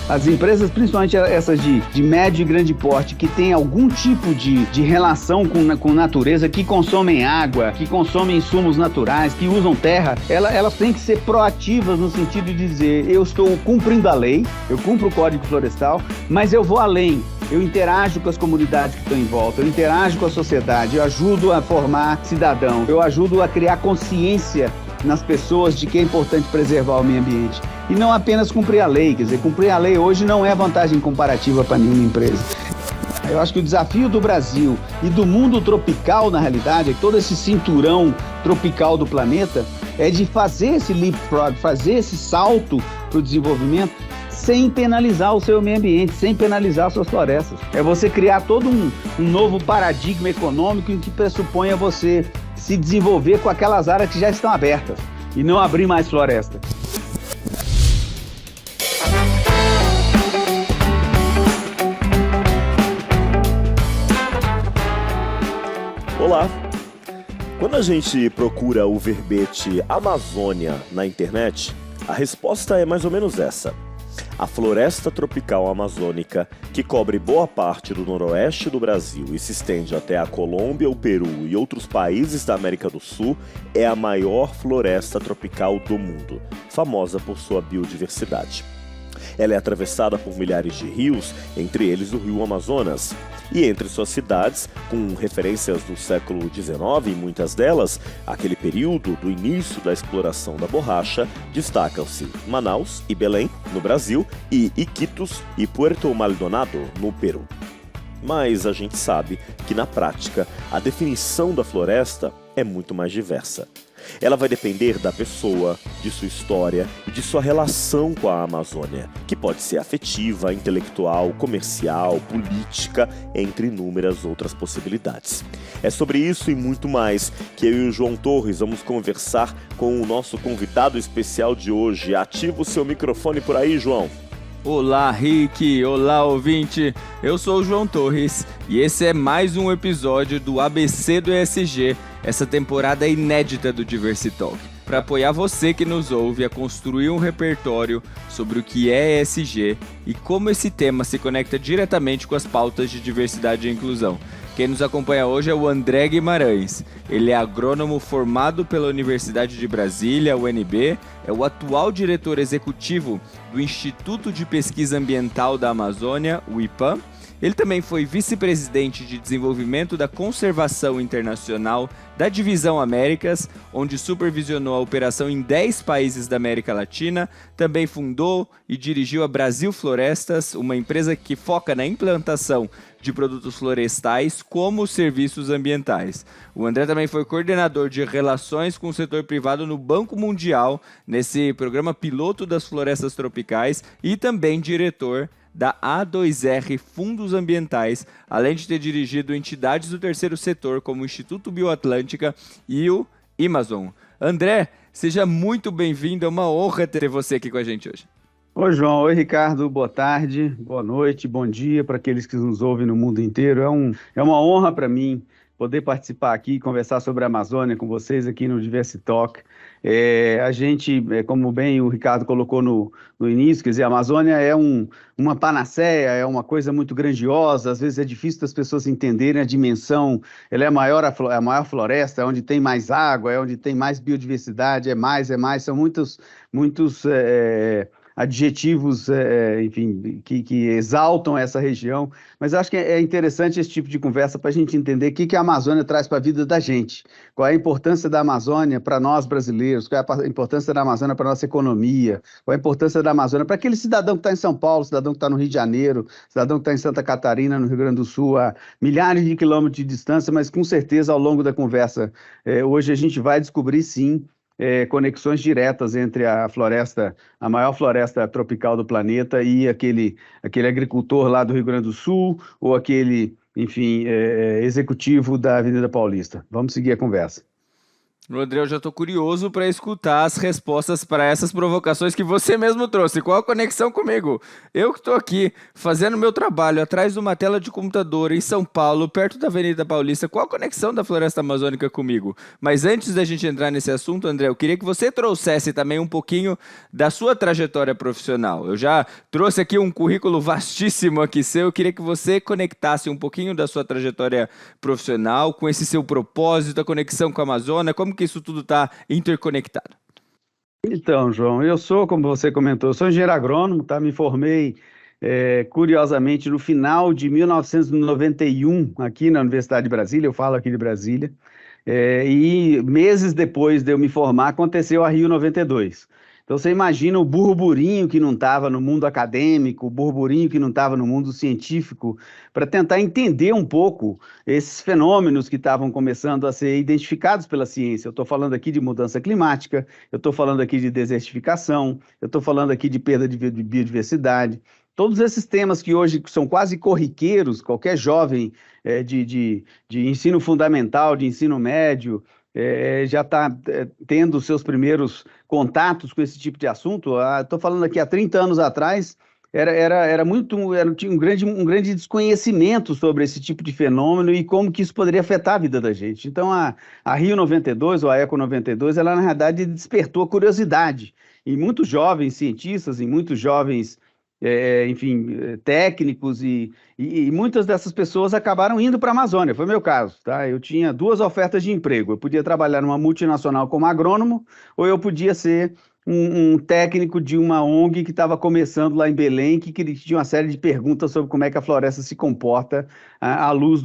As empresas, principalmente essas de médio e grande porte, que tem algum tipo de relação com natureza, que consomem água, que consomem insumos naturais, que usam terra, elas têm que ser proativas no sentido de dizer, eu estou cumprindo a lei, eu cumpro o Código Florestal, mas eu vou além. Eu interajo com as comunidades que estão em volta, eu interajo com a sociedade, eu ajudo a formar cidadão, eu ajudo a criar consciência nas pessoas de que é importante preservar o meio ambiente. E não apenas cumprir a lei, quer dizer, cumprir a lei hoje não é vantagem comparativa para nenhuma empresa. Eu acho que o desafio do Brasil e do mundo tropical, na realidade, todo esse cinturão tropical do planeta, é de fazer esse leapfrog, fazer esse salto para o desenvolvimento sem penalizar o seu meio ambiente, sem penalizar as suas florestas. É você criar todo um novo paradigma econômico em que pressuponha você se desenvolver com aquelas áreas que já estão abertas e não abrir mais floresta. Olá! Quando a gente procura o verbete Amazônia na internet, a resposta é mais ou menos essa. A floresta tropical amazônica, que cobre boa parte do noroeste do Brasil e se estende até a Colômbia, o Peru e outros países da América do Sul, é a maior floresta tropical do mundo, famosa por sua biodiversidade. Ela é atravessada por milhares de rios, entre eles o rio Amazonas. E entre suas cidades, com referências do século XIX em muitas delas, aquele período do início da exploração da borracha, destacam-se Manaus e Belém, no Brasil, e Iquitos e Puerto Maldonado, no Peru. Mas a gente sabe que, na prática, a definição da floresta é muito mais diversa. Ela vai depender da pessoa, de sua história e de sua relação com a Amazônia, que pode ser afetiva, intelectual, comercial, política, entre inúmeras outras possibilidades. É sobre isso e muito mais que eu e o João Torres vamos conversar com o nosso convidado especial de hoje. Ativa o seu microfone por aí, João. Olá, Rick! Olá, ouvinte! Eu sou o João Torres e esse é mais um episódio do ABC do ESG, essa temporada inédita do Diversitalk, para apoiar você que nos ouve a construir um repertório sobre o que é ESG e como esse tema se conecta diretamente com as pautas de diversidade e inclusão. Quem nos acompanha hoje é o André Guimarães. Ele é agrônomo formado pela Universidade de Brasília, UNB, é o atual diretor executivo do Instituto de Pesquisa Ambiental da Amazônia, o IPAM. Ele também foi vice-presidente de desenvolvimento da Conservação Internacional da Divisão Américas, onde supervisionou a operação em 10 países da América Latina. Também fundou e dirigiu a Brasil Florestas, uma empresa que foca na implantação de produtos florestais como serviços ambientais. O André também foi coordenador de relações com o setor privado no Banco Mundial, nesse programa piloto das florestas tropicais, e também diretor da A2R Fundos Ambientais, além de ter dirigido entidades do terceiro setor, como o Instituto Bioatlântica e o Amazon. André, seja muito bem-vindo, é uma honra ter você aqui com a gente hoje. Oi, João. Oi, Ricardo. Boa tarde, boa noite, bom dia para aqueles que nos ouvem no mundo inteiro. É uma honra para mim poder participar aqui e conversar sobre a Amazônia com vocês aqui no Diversitalk. A gente, como bem o Ricardo colocou no início, quer dizer, a Amazônia é uma panaceia, é uma coisa muito grandiosa, às vezes é difícil das pessoas entenderem a dimensão. Ela é a maior floresta, é onde tem mais água, é onde tem mais biodiversidade, é mais, são muitos adjetivos, enfim, que exaltam essa região, mas acho que é interessante esse tipo de conversa para a gente entender o que a Amazônia traz para a vida da gente, qual é a importância da Amazônia para nós brasileiros, qual é a importância da Amazônia para a nossa economia, qual é a importância da Amazônia para aquele cidadão que está em São Paulo, cidadão que está no Rio de Janeiro, cidadão que está em Santa Catarina, no Rio Grande do Sul, a milhares de quilômetros de distância, mas com certeza ao longo da conversa, hoje a gente vai descobrir sim, conexões diretas entre a maior floresta tropical do planeta e aquele agricultor lá do Rio Grande do Sul ou aquele, enfim, executivo da Avenida Paulista. Vamos seguir a conversa. Rodrigo, eu já tô curioso para escutar as respostas para essas provocações que você mesmo trouxe. Qual a conexão comigo? Eu que tô aqui fazendo meu trabalho atrás de uma tela de computador em São Paulo, perto da Avenida Paulista. Qual a conexão da Floresta Amazônica comigo? Mas antes da gente entrar nesse assunto, André, eu queria que você trouxesse também um pouquinho da sua trajetória profissional. Eu já trouxe aqui um currículo vastíssimo aqui seu. Eu queria que você conectasse um pouquinho da sua trajetória profissional com esse seu propósito, a conexão com a Amazônia, como que isso tudo está interconectado? Então, João, eu sou, como você comentou, eu sou engenheiro agrônomo, tá? Me formei, curiosamente, no final de 1991, aqui na Universidade de Brasília, eu falo aqui de Brasília, e meses depois de eu me formar, aconteceu a Rio 92. Então, você imagina o burburinho que não estava no mundo acadêmico, o burburinho que não estava no mundo científico, para tentar entender um pouco esses fenômenos que estavam começando a ser identificados pela ciência. Eu estou falando aqui de mudança climática, eu estou falando aqui de desertificação, eu estou falando aqui de perda de biodiversidade. Todos esses temas que hoje são quase corriqueiros, qualquer jovem de ensino fundamental, de ensino médio, já está tendo seus primeiros contatos com esse tipo de assunto. Estou falando aqui há 30 anos atrás, tinha um grande desconhecimento sobre esse tipo de fenômeno e como que isso poderia afetar a vida da gente. Então, a Rio 92, ou a Eco 92, ela na realidade despertou curiosidade em muitos jovens cientistas, em muitos jovens enfim, técnicos e muitas dessas pessoas acabaram indo para a Amazônia, foi meu caso, tá? Eu tinha duas ofertas de emprego, eu podia trabalhar numa multinacional como agrônomo ou eu podia ser um técnico de uma ONG que estava começando lá em Belém, que tinha uma série de perguntas sobre como é que a floresta se comporta à luz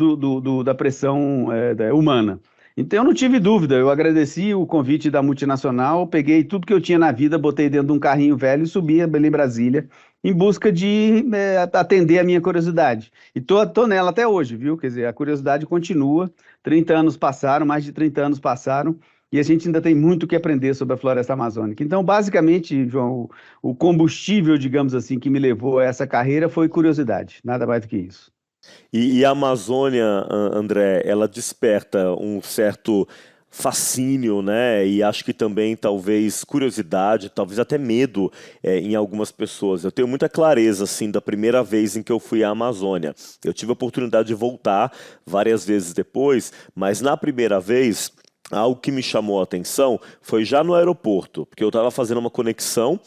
da pressão humana. Então eu não tive dúvida, eu agradeci o convite da multinacional, peguei tudo que eu tinha na vida, botei dentro de um carrinho velho e subi a Belém, Brasília, em busca de atender a minha curiosidade. E tô nela até hoje, viu? Quer dizer, a curiosidade continua, 30 anos passaram, mais de 30 anos passaram, e a gente ainda tem muito o que aprender sobre a floresta amazônica. Então, basicamente, João, o combustível, digamos assim, que me levou a essa carreira foi curiosidade, nada mais do que isso. E a Amazônia, André, ela desperta um certo fascínio, né? E acho que também talvez curiosidade, talvez até medo em algumas pessoas. Eu tenho muita clareza, assim, da primeira vez em que eu fui à Amazônia. Eu tive a oportunidade de voltar várias vezes depois, mas na primeira vez, algo que me chamou a atenção foi já no aeroporto, porque eu estava fazendo uma conexão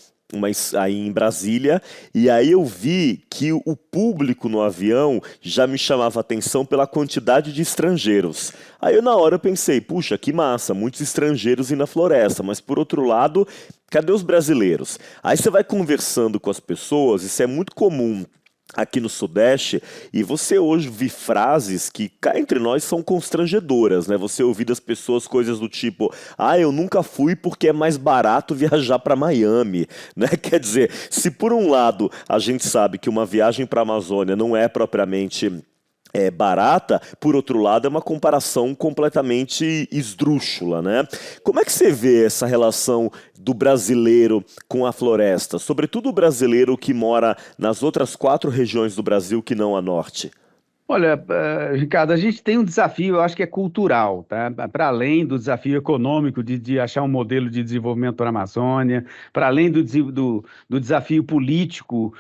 aí em Brasília, e aí eu vi que o público no avião já me chamava a atenção pela quantidade de estrangeiros. Aí eu na hora pensei, puxa, que massa, muitos estrangeiros indo na floresta, mas por outro lado, cadê os brasileiros? Aí você vai conversando com as pessoas, isso é muito comum aqui no Sudeste, e você hoje ouve frases que cá entre nós são constrangedoras, né? Você ouvir das pessoas coisas do tipo, eu nunca fui porque é mais barato viajar para Miami, né? Quer dizer, se por um lado a gente sabe que uma viagem para a Amazônia não é propriamente barata, por outro lado é uma comparação completamente esdrúxula, né? Como é que você vê essa relação do brasileiro com a floresta, sobretudo o brasileiro que mora nas outras 4 regiões do Brasil que não a norte? Olha, Ricardo, a gente tem um desafio, eu acho que é cultural, tá? Para além do desafio econômico de achar um modelo de desenvolvimento para a Amazônia, para além do desafio político,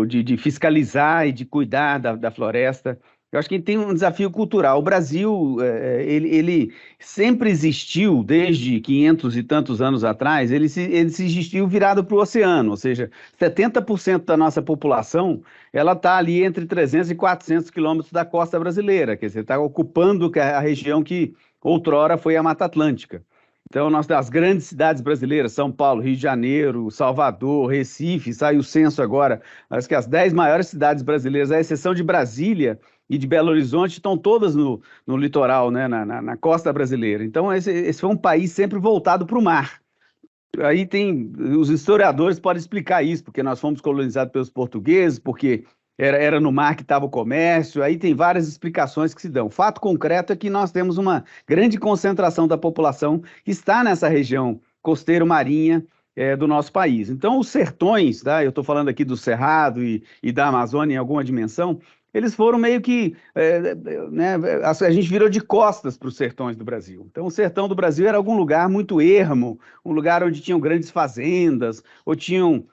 de fiscalizar e de cuidar da floresta. Eu acho que tem um desafio cultural. O Brasil, ele sempre existiu, desde 500 e tantos anos atrás, ele se existiu virado para o oceano, ou seja, 70% da nossa população, ela está ali entre 300 e 400 quilômetros da costa brasileira, quer dizer, está ocupando a região que outrora foi a Mata Atlântica. Então, as grandes cidades brasileiras, São Paulo, Rio de Janeiro, Salvador, Recife, saiu o censo agora, acho que as 10 maiores cidades brasileiras, à exceção de Brasília e de Belo Horizonte, estão todas no litoral, né, na costa brasileira. Então, esse foi um país sempre voltado para o mar. Aí os historiadores podem explicar isso, porque nós fomos colonizados pelos portugueses, porque era no mar que estava o comércio, aí tem várias explicações que se dão. O fato concreto é que nós temos uma grande concentração da população que está nessa região costeiro-marinha do nosso país. Então, os sertões, tá? Eu estou falando aqui do Cerrado e da Amazônia em alguma dimensão, eles foram meio que, né, a gente virou de costas para os sertões do Brasil. Então, o sertão do Brasil era algum lugar muito ermo, um lugar onde tinham grandes fazendas, ou tinham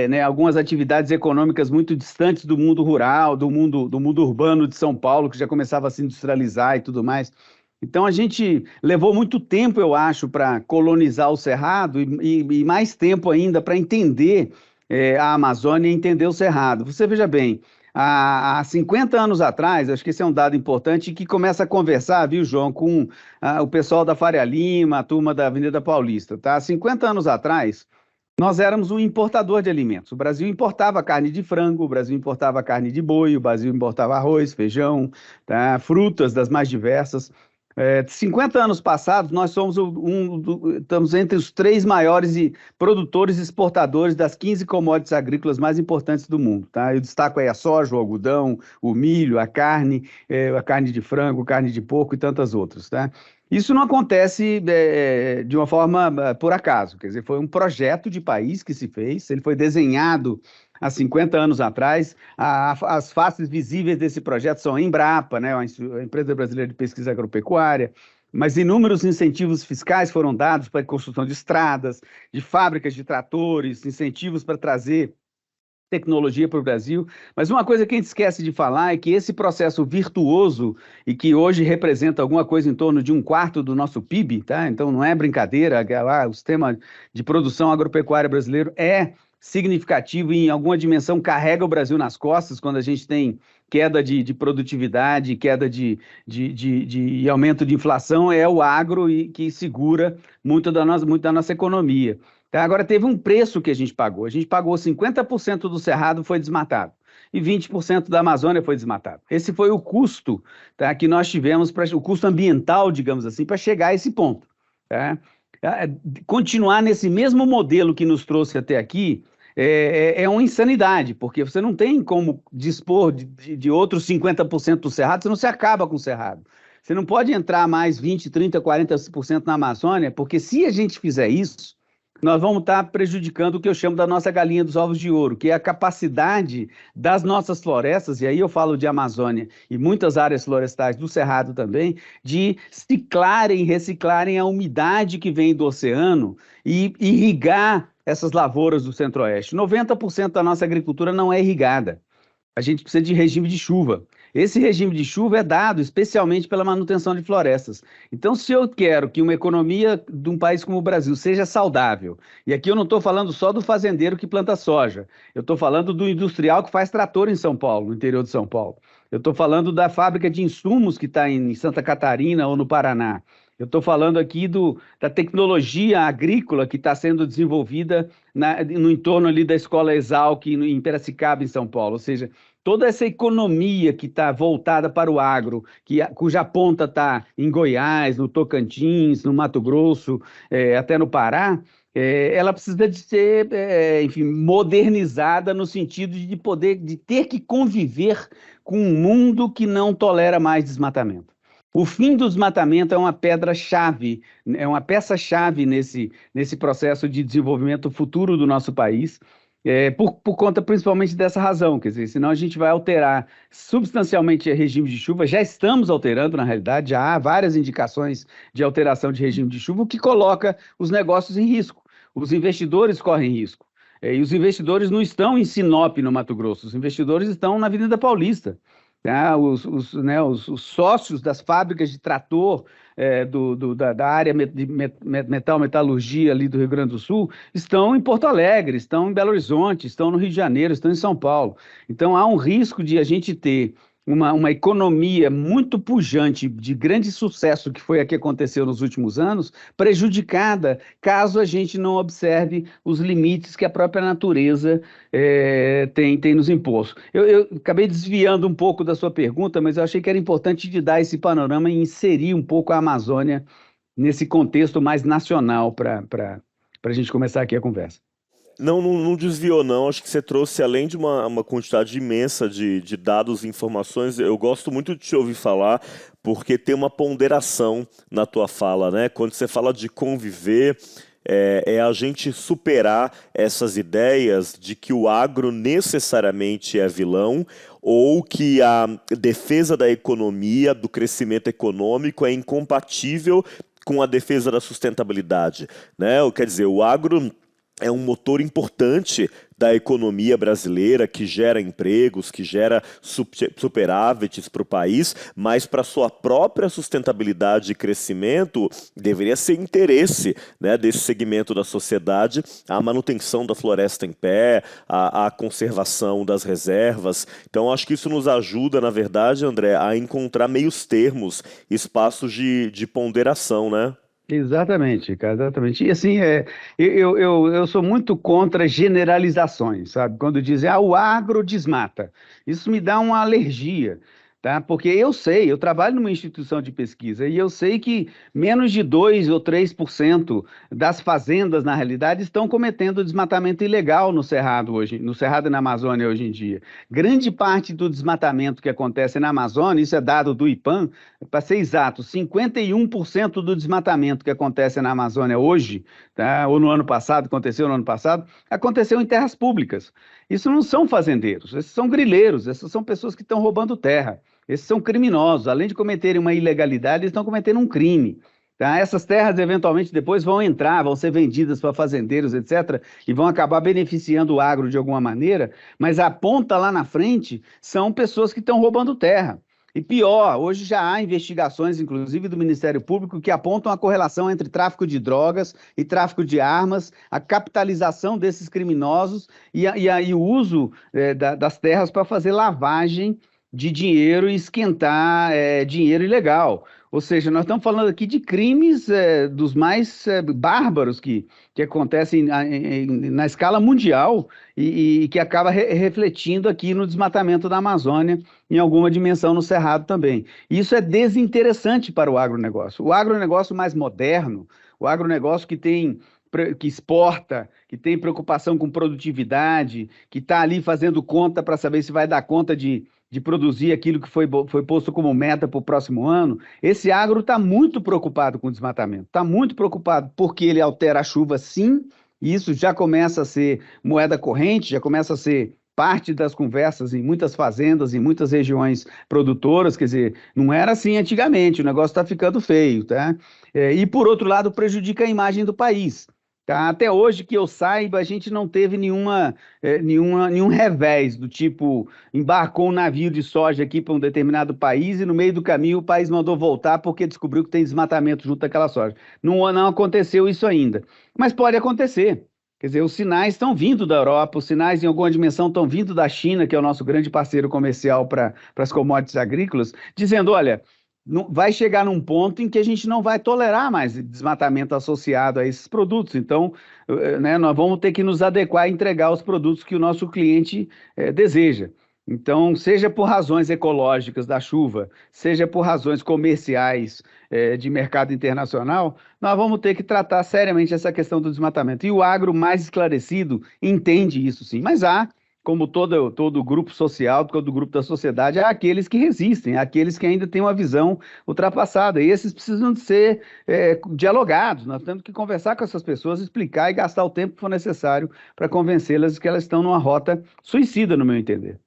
né, algumas atividades econômicas muito distantes do mundo rural, do mundo urbano de São Paulo, que já começava a se industrializar e tudo mais. Então, a gente levou muito tempo, eu acho, para colonizar o Cerrado e mais tempo ainda para entender a Amazônia e entender o Cerrado. Você veja bem, há 50 anos atrás, acho que esse é um dado importante, que começa a conversar, viu, João, com o pessoal da Faria Lima, a turma da Avenida Paulista, tá? Há 50 anos atrás, nós éramos um importador de alimentos. O Brasil importava carne de frango, o Brasil importava carne de boi, o Brasil importava arroz, feijão, tá? Frutas das mais diversas. 50 anos passados, nós somos estamos entre os 3 maiores produtores e exportadores das 15 commodities agrícolas mais importantes do mundo. Tá? Eu destaco aí a soja, o algodão, o milho, a carne de frango, carne de porco e tantas outras. Tá? Isso não acontece de uma forma por acaso, quer dizer, foi um projeto de país que se fez, ele foi desenhado há 50 anos atrás. As faces visíveis desse projeto são a Embrapa, né, a Empresa Brasileira de Pesquisa Agropecuária, mas inúmeros incentivos fiscais foram dados para a construção de estradas, de fábricas de tratores, incentivos para trazer tecnologia para o Brasil, mas uma coisa que a gente esquece de falar é que esse processo virtuoso e que hoje representa alguma coisa em torno de 1/4 do nosso PIB, tá? Então não é brincadeira, o sistema de produção agropecuária brasileiro é significativo e em alguma dimensão carrega o Brasil nas costas quando a gente tem queda de produtividade, queda de aumento de inflação, é o agro que segura muito da nossa economia. Tá? Agora, teve um preço que a gente pagou. A gente pagou 50% do Cerrado foi desmatado e 20% da Amazônia foi desmatado. Esse foi o custo, tá, que nós tivemos, o custo ambiental, digamos assim, para chegar a esse ponto. Tá? Continuar nesse mesmo modelo que nos trouxe até aqui é uma insanidade, porque você não tem como dispor de outros 50% do Cerrado, você não se acaba com o Cerrado. Você não pode entrar mais 20%, 30%, 40% na Amazônia, porque se a gente fizer isso, nós vamos estar prejudicando o que eu chamo da nossa galinha dos ovos de ouro, que é a capacidade das nossas florestas, e aí eu falo de Amazônia e muitas áreas florestais do Cerrado também, de ciclarem, reciclarem a umidade que vem do oceano e irrigar essas lavouras do Centro-Oeste. 90% da nossa agricultura não é irrigada. A gente precisa de regime de chuva. Esse regime de chuva é dado especialmente pela manutenção de florestas. Então, se eu quero que uma economia de um país como o Brasil seja saudável, e aqui eu não estou falando só do fazendeiro que planta soja, eu estou falando do industrial que faz trator em São Paulo, no interior de São Paulo. Eu estou falando da fábrica de insumos que está em Santa Catarina ou no Paraná. Eu estou falando aqui da tecnologia agrícola que está sendo desenvolvida no entorno ali da Escola Exalc, em Piracicaba, em São Paulo. Ou seja, toda essa economia que está voltada para o agro, cuja ponta está em Goiás, no Tocantins, no Mato Grosso, até no Pará, ela precisa de ser, enfim, modernizada no sentido de ter que conviver com um mundo que não tolera mais desmatamento. O fim do desmatamento é uma pedra-chave, é uma peça-chave nesse processo de desenvolvimento futuro do nosso país, por conta principalmente dessa razão, quer dizer, senão a gente vai alterar substancialmente o regime de chuva, já estamos alterando, na realidade, já há várias indicações de alteração de regime de chuva, o que coloca os negócios em risco, os investidores correm risco, e os investidores não estão em Sinop, no Mato Grosso, os investidores estão na Avenida Paulista. Os sócios das fábricas de trator da área de metalurgia ali do Rio Grande do Sul estão em Porto Alegre, estão em Belo Horizonte, estão no Rio de Janeiro, estão em São Paulo. Então há um risco de a gente ter uma economia muito pujante, de grande sucesso, que foi a que aconteceu nos últimos anos, prejudicada caso a gente não observe os limites que a própria natureza tem nos imposto. Eu acabei desviando um pouco da sua pergunta, mas eu achei que era importante de dar esse panorama e inserir um pouco a Amazônia nesse contexto mais nacional para a gente começar aqui a conversa. Não desviou não, acho que você trouxe, além de uma quantidade imensa de dados e informações, eu gosto muito de te ouvir falar, porque tem uma ponderação na tua fala, né? Quando você fala de conviver, é a gente superar essas ideias de que o agro necessariamente é vilão ou que a defesa da economia, do crescimento econômico é incompatível com a defesa da sustentabilidade, né? Quer dizer, o agro é um motor importante da economia brasileira, que gera empregos, que gera superávites para o país, mas para sua própria sustentabilidade e crescimento, deveria ser interesse, né, desse segmento da sociedade a manutenção da floresta em pé, a conservação das reservas. Então, acho que isso nos ajuda, na verdade, André, a encontrar meios termos, espaços de ponderação, né? Exatamente, cara, exatamente. E assim, eu sou muito contra generalizações, sabe? Quando dizem, o agro desmata. Isso me dá uma alergia, tá? Porque eu sei, eu trabalho numa instituição de pesquisa e eu sei que menos de 2 ou 3% das fazendas, na realidade, estão cometendo desmatamento ilegal no Cerrado hoje, no Cerrado e na Amazônia hoje em dia. Grande parte do desmatamento que acontece na Amazônia, isso é dado do IPAM, para ser exato, 51% do desmatamento que acontece na Amazônia hoje, tá? Ou no ano passado, aconteceu em terras públicas. Isso não são fazendeiros, esses são grileiros, essas são pessoas que estão roubando terra. Esses são criminosos, além de cometerem uma ilegalidade, eles estão cometendo um crime. Tá? Essas terras, eventualmente, depois vão ser vendidas para fazendeiros, etc., e vão acabar beneficiando o agro de alguma maneira, mas a ponta lá na frente são pessoas que estão roubando terra. E pior, hoje já há investigações, inclusive do Ministério Público, que apontam a correlação entre tráfico de drogas e tráfico de armas, a capitalização desses criminosos e o uso das terras para fazer lavagem de dinheiro e esquentar dinheiro ilegal. Ou seja, nós estamos falando aqui de crimes dos mais bárbaros que acontecem na escala mundial e que acaba refletindo aqui no desmatamento da Amazônia, em alguma dimensão no Cerrado também. Isso é desinteressante para o agronegócio. O agronegócio mais moderno, o agronegócio que exporta, que tem preocupação com produtividade, que está ali fazendo conta para saber se vai dar conta de produzir aquilo que foi posto como meta para o próximo ano, esse agro está muito preocupado com o desmatamento, está muito preocupado porque ele altera a chuva, sim, e isso já começa a ser moeda corrente, já começa a ser parte das conversas em muitas fazendas, em muitas regiões produtoras, quer dizer, não era assim antigamente, o negócio está ficando feio, tá? E por outro lado, prejudica a imagem do país. Tá? Até hoje, que eu saiba, a gente não teve nenhum revés do tipo, embarcou um navio de soja aqui para um determinado país e no meio do caminho o país mandou voltar porque descobriu que tem desmatamento junto àquela soja. Não aconteceu isso ainda, mas pode acontecer. Quer dizer, os sinais estão vindo da Europa, os sinais em alguma dimensão estão vindo da China, que é o nosso grande parceiro comercial para as commodities agrícolas, dizendo, olha, vai chegar num ponto em que a gente não vai tolerar mais desmatamento associado a esses produtos. Então, né, nós vamos ter que nos adequar a entregar os produtos que o nosso cliente deseja. Então, seja por razões ecológicas da chuva, seja por razões comerciais de mercado internacional, nós vamos ter que tratar seriamente essa questão do desmatamento. E o agro mais esclarecido entende isso sim, mas como todo grupo social, todo grupo da sociedade, há aqueles que resistem, há aqueles que ainda têm uma visão ultrapassada, e esses precisam de ser dialogados, nós temos que conversar com essas pessoas, explicar e gastar o tempo que for necessário para convencê-las de que elas estão numa rota suicida, no meu entender.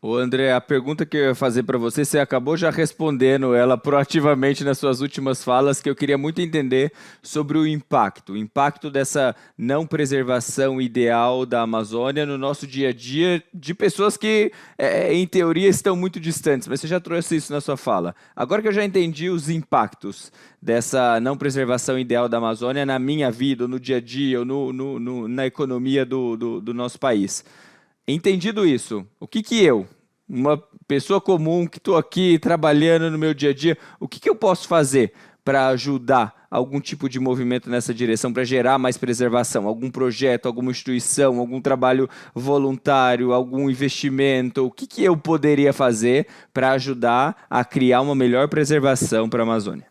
Ô André, a pergunta que eu ia fazer para você, você acabou já respondendo ela proativamente nas suas últimas falas, que eu queria muito entender sobre o impacto dessa não preservação ideal da Amazônia no nosso dia a dia, de pessoas que, em teoria, estão muito distantes, mas você já trouxe isso na sua fala. Agora que eu já entendi os impactos dessa não preservação ideal da Amazônia na minha vida, ou no dia a dia, ou na economia do nosso país. Entendido isso, o que eu, uma pessoa comum que estou aqui trabalhando no meu dia a dia, o que eu posso fazer para ajudar algum tipo de movimento nessa direção, para gerar mais preservação? Algum projeto, alguma instituição, algum trabalho voluntário, algum investimento? O que eu poderia fazer para ajudar a criar uma melhor preservação para a Amazônia?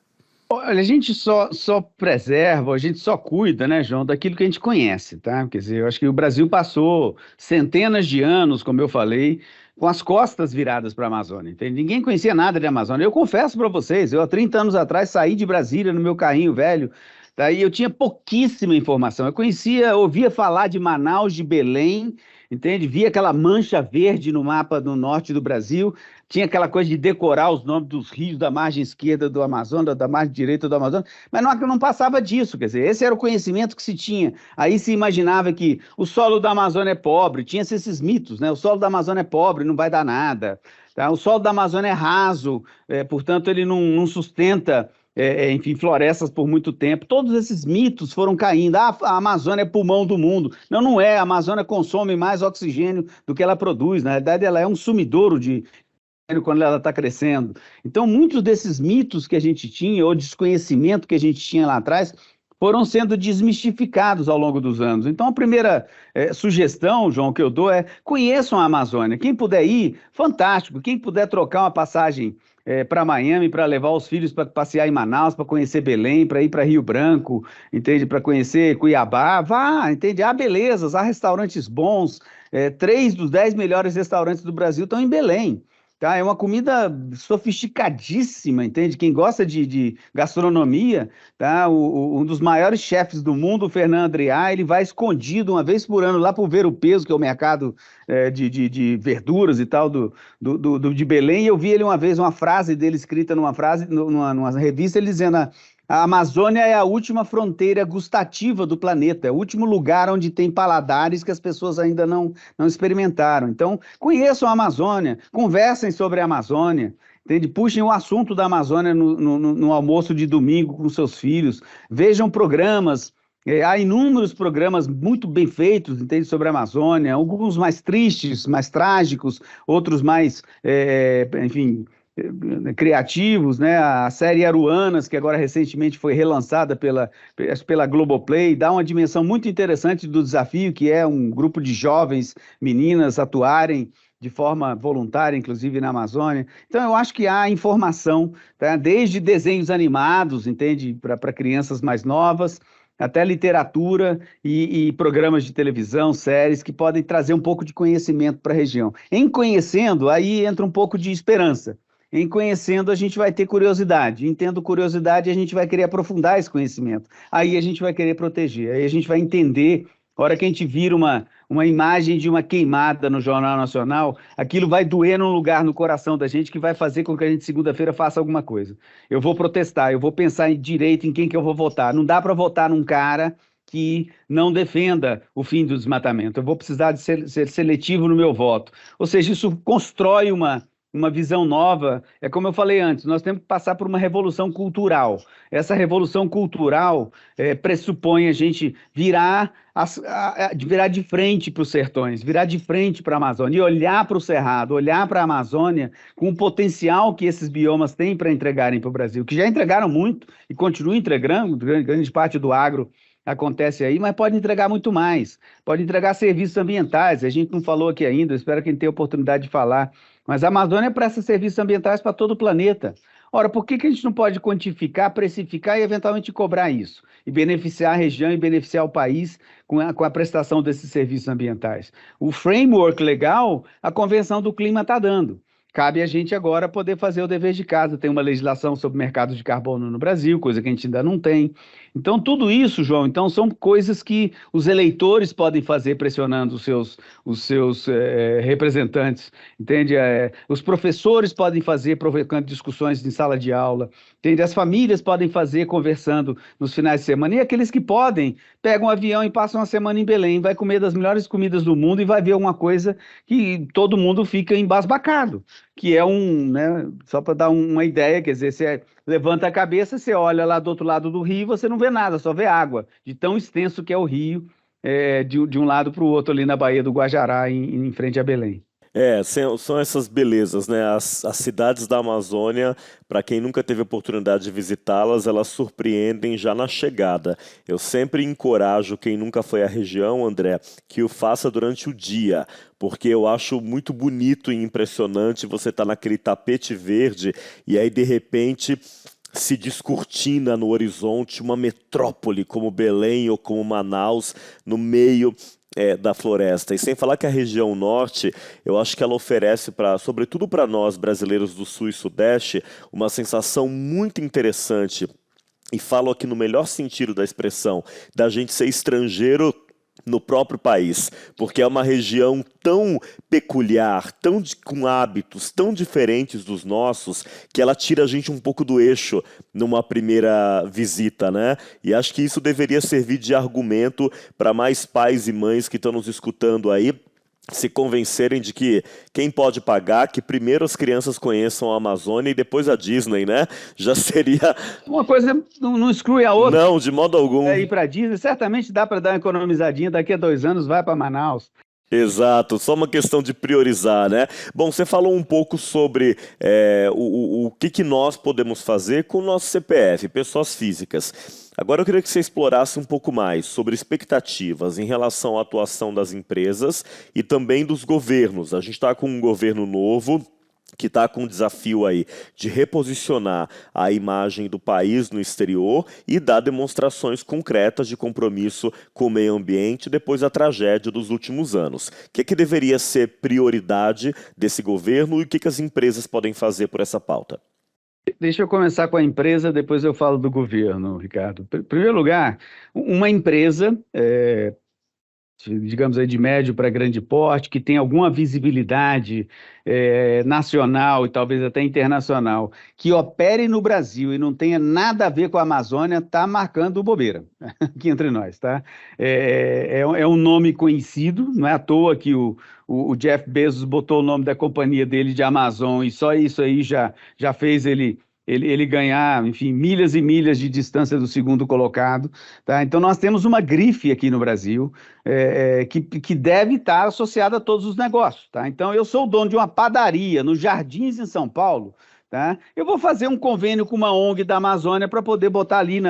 Olha, a gente só preserva, a gente só cuida, né, João, daquilo que a gente conhece, tá? Quer dizer, eu acho que o Brasil passou centenas de anos, como eu falei, com as costas viradas para a Amazônia, entende? Ninguém conhecia nada de Amazônia. Eu confesso para vocês, eu há 30 anos atrás saí de Brasília no meu carrinho velho, Daí eu tinha pouquíssima informação. Eu conhecia, ouvia falar de Manaus, de Belém, entende? Via aquela mancha verde no mapa do norte do Brasil, tinha aquela coisa de decorar os nomes dos rios da margem esquerda do Amazonas, da margem direita do Amazonas, mas não passava disso, quer dizer, esse era o conhecimento que se tinha. Aí se imaginava que o solo da Amazônia é pobre, tinha esses mitos, né? O solo da Amazônia é pobre, não vai dar nada. Tá? O solo da Amazônia é raso, portanto ele não sustenta enfim, florestas por muito tempo. Todos esses mitos foram caindo. Ah, a Amazônia é pulmão do mundo. Não, não é. A Amazônia consome mais oxigênio do que ela produz. Na realidade, ela é um sumidouro de oxigênio quando ela está crescendo. Então, muitos desses mitos que a gente tinha, ou desconhecimento que a gente tinha lá atrás, foram sendo desmistificados ao longo dos anos. Então, a primeira sugestão, João, que eu dou é conheçam a Amazônia. Quem puder ir, fantástico. Quem puder trocar uma passagem para Miami, para levar os filhos para passear em Manaus, para conhecer Belém, para ir para Rio Branco, entende? Para conhecer Cuiabá, vá, entende? Há belezas, há restaurantes bons. 3 dos 10 melhores restaurantes do Brasil estão em Belém. Tá? É uma comida sofisticadíssima, entende? Quem gosta de gastronomia, tá? Um dos maiores chefes do mundo, o Fernando Adrià, ele vai escondido uma vez por ano lá para o Ver o Peso, que é o mercado de verduras e tal de Belém, e eu vi ele uma vez, uma frase dele escrita numa revista, ele dizendo: a Amazônia é a última fronteira gustativa do planeta, é o último lugar onde tem paladares que as pessoas ainda não experimentaram. Então, conheçam a Amazônia, conversem sobre a Amazônia, entende? Puxem o assunto da Amazônia no almoço de domingo com seus filhos, vejam programas. Há inúmeros programas muito bem feitos, entende, sobre a Amazônia, alguns mais tristes, mais trágicos, outros mais, enfim, criativos, né? A série Aruanas, que agora recentemente foi relançada pela Globoplay, dá uma dimensão muito interessante do desafio, que é um grupo de jovens meninas atuarem de forma voluntária, inclusive na Amazônia. Então, eu acho que há informação, tá? Desde desenhos animados, entende, para crianças mais novas, até literatura e programas de televisão, séries, que podem trazer um pouco de conhecimento para a região. Em conhecendo, aí entra um pouco de esperança. Em conhecendo, a gente vai ter curiosidade. Em tendo curiosidade, a gente vai querer aprofundar esse conhecimento. Aí a gente vai querer proteger. Aí a gente vai entender. A hora que a gente vira uma imagem de uma queimada no Jornal Nacional, aquilo vai doer num lugar no coração da gente que vai fazer com que a gente, segunda-feira, faça alguma coisa. Eu vou protestar, eu vou pensar em direito em quem que eu vou votar. Não dá para votar num cara que não defenda o fim do desmatamento. Eu vou precisar de ser seletivo no meu voto. Ou seja, isso constrói uma visão nova. É como eu falei antes, nós temos que passar por uma revolução cultural. Essa revolução cultural pressupõe a gente virar de frente para os sertões, virar de frente para a Amazônia e olhar para o Cerrado, olhar para a Amazônia com o potencial que esses biomas têm para entregarem para o Brasil, que já entregaram muito e continuam entregando, grande parte do agro acontece aí, mas pode entregar muito mais, pode entregar serviços ambientais. A gente não falou aqui ainda, espero que a gente tenha oportunidade de falar, mas a Amazônia presta serviços ambientais para todo o planeta. Ora, por que a gente não pode quantificar, precificar e eventualmente cobrar isso? E beneficiar a região e beneficiar o país com a prestação desses serviços ambientais? O framework legal, a Convenção do Clima está dando. Cabe a gente agora poder fazer o dever de casa. Tem uma legislação sobre mercado de carbono no Brasil, coisa que a gente ainda não tem. Então, tudo isso, João, então, são coisas que os eleitores podem fazer pressionando os seus representantes, entende? Os professores podem fazer provocando discussões em sala de aula, entende? As famílias podem fazer conversando nos finais de semana. E aqueles que podem, pegam um avião e passam uma semana em Belém, vai comer das melhores comidas do mundo e vai ver uma coisa que todo mundo fica embasbacado, que é né, só para dar uma ideia, quer dizer, você levanta a cabeça, você olha lá do outro lado do rio, você não vê nada, só vê água, de tão extenso que é o rio, de um lado para o outro ali na Baía do Guajará, em frente a Belém. São essas belezas, né? As cidades da Amazônia, para quem nunca teve oportunidade de visitá-las, elas surpreendem já na chegada. Eu sempre encorajo quem nunca foi à região, André, que o faça durante o dia, porque eu acho muito bonito e impressionante você estar naquele tapete verde e aí, de repente, se descortina no horizonte uma metrópole como Belém ou como Manaus, no meio da floresta. E sem falar que a região norte, eu acho que ela oferece, sobretudo para nós brasileiros do sul e sudeste, uma sensação muito interessante e falo aqui no melhor sentido da expressão, da gente ser estrangeiro no próprio país, porque é uma região tão peculiar, com hábitos tão diferentes dos nossos, que ela tira a gente um pouco do eixo numa primeira visita, né? E acho que isso deveria servir de argumento para mais pais e mães que estão nos escutando aí, se convencerem de que quem pode pagar, que primeiro as crianças conheçam a Amazônia e depois a Disney, né? Já seria... Uma coisa não exclui a outra. Não, de modo algum. Ir para Disney, certamente dá para dar uma economizadinha, daqui a 2 anos vai para Manaus. Exato, só uma questão de priorizar, né? Bom, você falou um pouco sobre o que nós podemos fazer com o nosso CPF, pessoas físicas. Agora eu queria que você explorasse um pouco mais sobre expectativas em relação à atuação das empresas e também dos governos. A gente está com um governo novo que está com um desafio aí de reposicionar a imagem do país no exterior e dar demonstrações concretas de compromisso com o meio ambiente depois da tragédia dos últimos anos. O que deveria ser prioridade desse governo e o que as empresas podem fazer por essa pauta? Deixa eu começar com a empresa, depois eu falo do governo, Ricardo. Em primeiro lugar, uma empresa, digamos aí de médio para grande porte, que tem alguma visibilidade nacional e talvez até internacional, que opere no Brasil e não tenha nada a ver com a Amazônia, está marcando bobeira, aqui entre nós, tá? É um nome conhecido, não é à toa que o Jeff Bezos botou o nome da companhia dele de Amazon e só isso aí já fez ele ganhar, enfim, milhas e milhas de distância do segundo colocado, tá? Então nós temos uma grife aqui no Brasil que deve estar associada a todos os negócios, tá? Então eu sou o dono de uma padaria nos Jardins em São Paulo, tá? Eu vou fazer um convênio com uma ONG da Amazônia para poder botar ali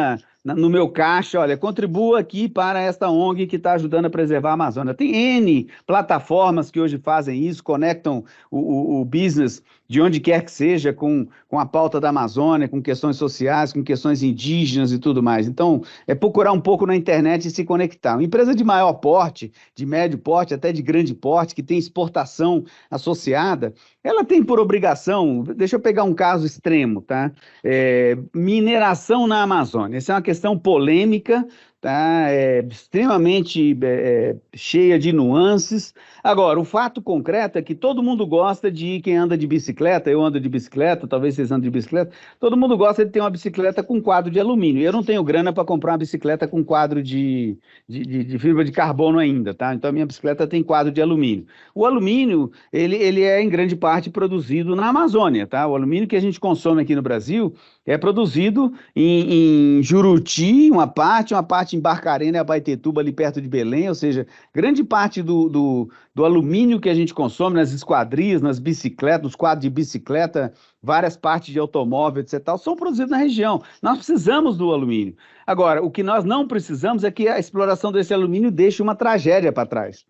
no meu caixa, olha, contribua aqui para esta ONG que está ajudando a preservar a Amazônia. Tem N plataformas que hoje fazem isso, conectam o business de onde quer que seja com a pauta da Amazônia, com questões sociais, com questões indígenas e tudo mais. Então, é procurar um pouco na internet e se conectar. Uma empresa de maior porte, de médio porte, até de grande porte, que tem exportação associada, ela tem por obrigação, deixa eu pegar um caso extremo, tá? Mineração na Amazônia. Essa é uma questão polêmica, tá? Extremamente cheia de nuances. Agora, o fato concreto é que todo mundo gosta de quem anda de bicicleta, eu ando de bicicleta, talvez vocês andem de bicicleta, todo mundo gosta de ter uma bicicleta com quadro de alumínio. Eu não tenho grana para comprar uma bicicleta com quadro de fibra de carbono ainda, tá? Então a minha bicicleta tem quadro de alumínio. O alumínio, ele é em grande parte produzido na Amazônia, tá? O alumínio que a gente consome aqui no Brasil é produzido em Juruti, uma parte em Barcarena e Abaetetuba, ali perto de Belém, ou seja, grande parte do alumínio que a gente consome nas esquadrias, nas bicicletas, nos quadros de bicicleta, várias partes de automóvel, etc., são produzidos na região. Nós precisamos do alumínio. Agora, o que nós não precisamos é que a exploração desse alumínio deixe uma tragédia para trás.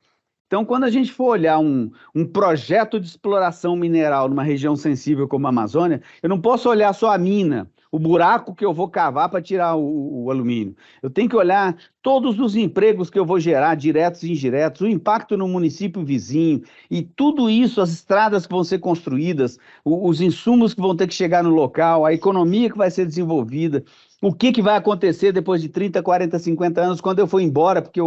Então, quando a gente for olhar um projeto de exploração mineral numa região sensível como a Amazônia, eu não posso olhar só a mina, o buraco que eu vou cavar para tirar o alumínio. Eu tenho que olhar todos os empregos que eu vou gerar, diretos e indiretos, o impacto no município vizinho, e tudo isso, as estradas que vão ser construídas, os insumos que vão ter que chegar no local, a economia que vai ser desenvolvida, o que vai acontecer depois de 30, 40, 50 anos, quando eu for embora, porque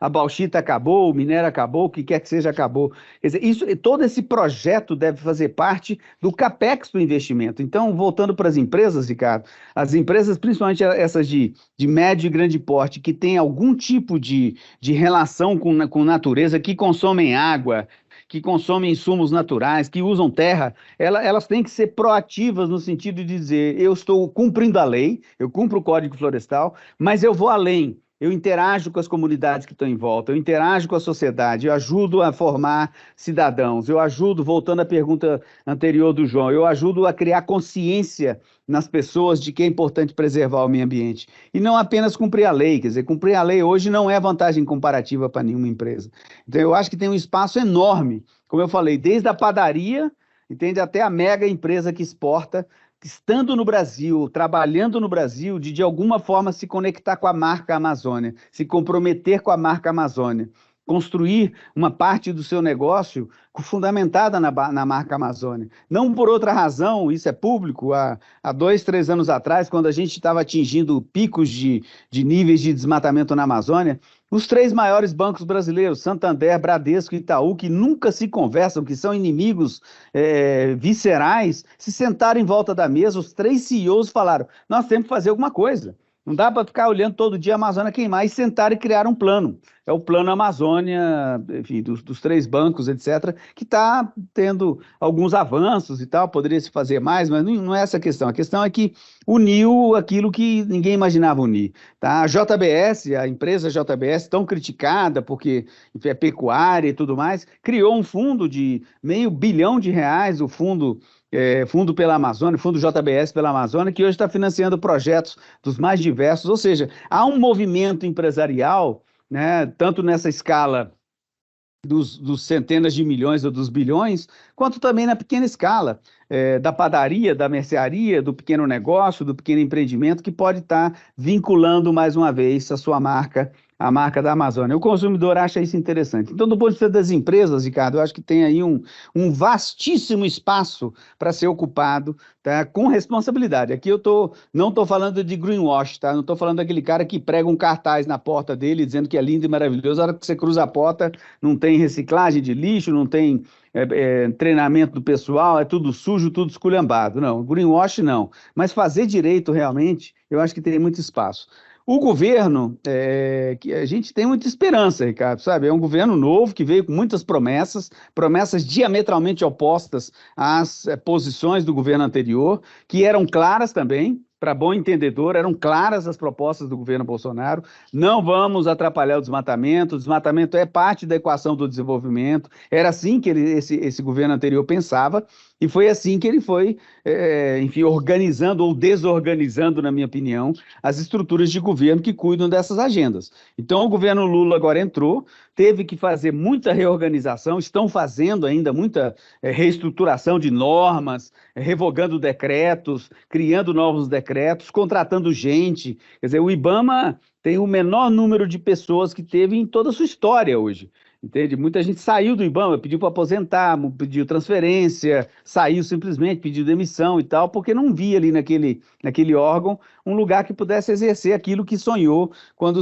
a bauxita acabou, o minério acabou, o que quer que seja acabou. Quer dizer, todo esse projeto deve fazer parte do capex do investimento. Então, voltando para as empresas, Ricardo, as empresas, principalmente essas de médio e grande porte, que têm algum tipo de relação com natureza, que consomem água, que consomem insumos naturais, que usam terra, elas têm que ser proativas no sentido de dizer, eu estou cumprindo a lei, eu cumpro o Código Florestal, mas eu vou além. Eu interajo com as comunidades que estão em volta, eu interajo com a sociedade, eu ajudo a formar cidadãos, eu ajudo, voltando à pergunta anterior do João, eu ajudo a criar consciência nas pessoas de que é importante preservar o meio ambiente. E não apenas cumprir a lei, quer dizer, cumprir a lei hoje não é vantagem comparativa para nenhuma empresa. Então eu acho que tem um espaço enorme, como eu falei, desde a padaria, entende, até a mega empresa que exporta, estando no Brasil, trabalhando no Brasil, de alguma forma se conectar com a marca Amazônia, se comprometer com a marca Amazônia. construir uma parte do seu negócio fundamentada na marca Amazônia. Não por outra razão, isso é público, há 2, 3 anos atrás, quando a gente estava atingindo picos de níveis de desmatamento na Amazônia, os 3 maiores bancos brasileiros, Santander, Bradesco e Itaú, que nunca se conversam, que são inimigos viscerais, se sentaram em volta da mesa, os 3 CEOs falaram, nós temos que fazer alguma coisa. Não dá para ficar olhando todo dia a Amazônia queimar, e sentar e criar um plano. É o Plano Amazônia, enfim, dos 3 bancos, etc., que está tendo alguns avanços e tal, poderia se fazer mais, mas não é essa a questão. A questão é que uniu aquilo que ninguém imaginava unir. Tá? A JBS, a empresa JBS, tão criticada porque enfim, é pecuária e tudo mais, criou um fundo de R$500 bilhão, o Fundo pela Amazônia, Fundo JBS pela Amazônia, que hoje está financiando projetos dos mais diversos, ou seja, há um movimento empresarial, né, tanto nessa escala dos centenas de milhões ou dos bilhões, quanto também na pequena escala, da padaria, da mercearia, do pequeno negócio, do pequeno empreendimento, que pode estar vinculando mais uma vez a marca da Amazônia. O consumidor acha isso interessante. Então, do ponto de vista das empresas, Ricardo, eu acho que tem aí um vastíssimo espaço para ser ocupado, tá, com responsabilidade. Aqui não estou falando de greenwash, tá? Não estou falando daquele cara que prega um cartaz na porta dele dizendo que é lindo e maravilhoso. A hora que você cruza a porta, não tem reciclagem de lixo, não tem treinamento do pessoal, é tudo sujo, tudo esculhambado. Não, greenwash não. Mas fazer direito realmente, eu acho que tem muito espaço. O governo, que a gente tem muita esperança, Ricardo, sabe? É um governo novo que veio com muitas promessas diametralmente opostas às posições do governo anterior, que eram claras também, para bom entendedor, eram claras as propostas do governo Bolsonaro. Não vamos atrapalhar o desmatamento é parte da equação do desenvolvimento. Era assim que esse governo anterior pensava, e foi assim que ele foi, enfim, organizando ou desorganizando, na minha opinião, as estruturas de governo que cuidam dessas agendas. Então, o governo Lula agora entrou, teve que fazer muita reorganização, estão fazendo ainda muita reestruturação de normas, revogando decretos, criando novos decretos, contratando gente. Quer dizer, o IBAMA tem o menor número de pessoas que teve em toda a sua história hoje. Entende? Muita gente saiu do IBAMA, pediu para aposentar, pediu transferência, saiu simplesmente, pediu demissão e tal, porque não via ali naquele órgão um lugar que pudesse exercer aquilo que sonhou quando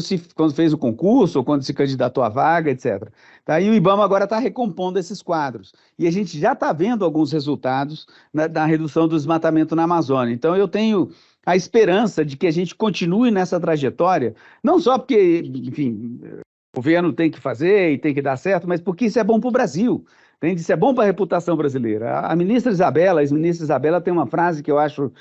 fez o concurso, ou quando se candidatou à vaga, etc. Tá? E o IBAMA agora está recompondo esses quadros. E a gente já está vendo alguns resultados na redução do desmatamento na Amazônia. Então, eu tenho a esperança de que a gente continue nessa trajetória, não só porque, enfim, o governo tem que fazer e tem que dar certo, mas porque isso é bom para o Brasil, entende? Isso é bom para a reputação brasileira. A ex-ministra Isabela tem uma frase que eu acho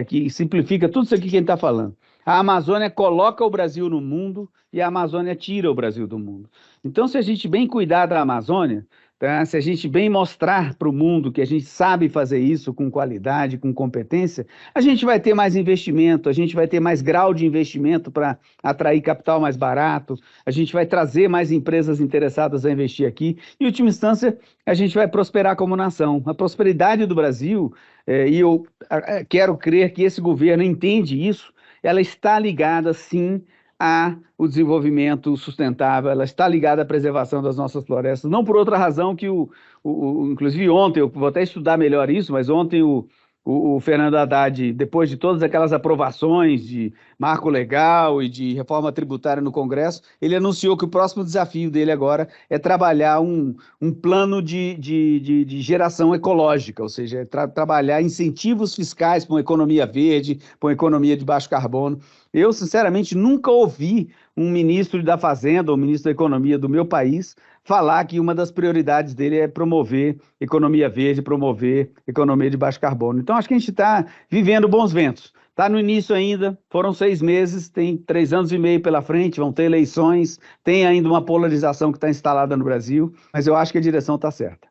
que simplifica tudo isso aqui que a gente está falando. A Amazônia coloca o Brasil no mundo e a Amazônia tira o Brasil do mundo. Então, se a gente bem cuidar da Amazônia, tá? Se a gente bem mostrar para o mundo que a gente sabe fazer isso com qualidade, com competência, a gente vai ter mais investimento, a gente vai ter mais grau de investimento para atrair capital mais barato, a gente vai trazer mais empresas interessadas a investir aqui, e, em última instância, a gente vai prosperar como nação. A prosperidade do Brasil, e eu quero crer que esse governo entende isso, ela está ligada, sim, o desenvolvimento sustentável, ela está ligada à preservação das nossas florestas, não por outra razão que inclusive ontem, eu vou até estudar melhor isso, mas ontem o Fernando Haddad, depois de todas aquelas aprovações de marco legal e de reforma tributária no Congresso, ele anunciou que o próximo desafio dele agora é trabalhar um plano de geração ecológica, ou seja, trabalhar incentivos fiscais para uma economia verde, para uma economia de baixo carbono. Eu, sinceramente, nunca ouvi um ministro da Fazenda ou ministro da Economia do meu país falar que uma das prioridades dele é promover economia verde, promover economia de baixo carbono. Então, acho que a gente está vivendo bons ventos. Está no início ainda, foram 6 meses, tem 3 anos e meio pela frente, vão ter eleições, tem ainda uma polarização que está instalada no Brasil, mas eu acho que a direção está certa.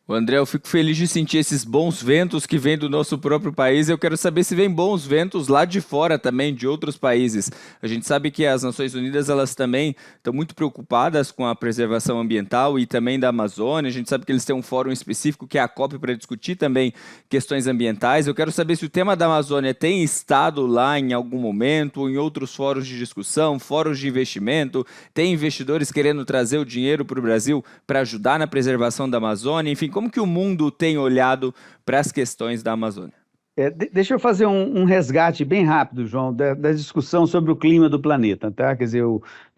O André, eu fico feliz de sentir esses bons ventos que vêm do nosso próprio país. Eu quero saber se vem bons ventos lá de fora também, de outros países. A gente sabe que as Nações Unidas, elas também estão muito preocupadas com a preservação ambiental e também da Amazônia. A gente sabe que eles têm um fórum específico, que é a COP, para discutir também questões ambientais. Eu quero saber se o tema da Amazônia tem estado lá em algum momento, ou em outros fóruns de discussão, fóruns de investimento, tem investidores querendo trazer o dinheiro para o Brasil para ajudar na preservação da Amazônia, enfim, como que o mundo tem olhado para as questões da Amazônia? Deixa eu fazer um resgate bem rápido, João, da discussão sobre o clima do planeta, tá? Quer dizer,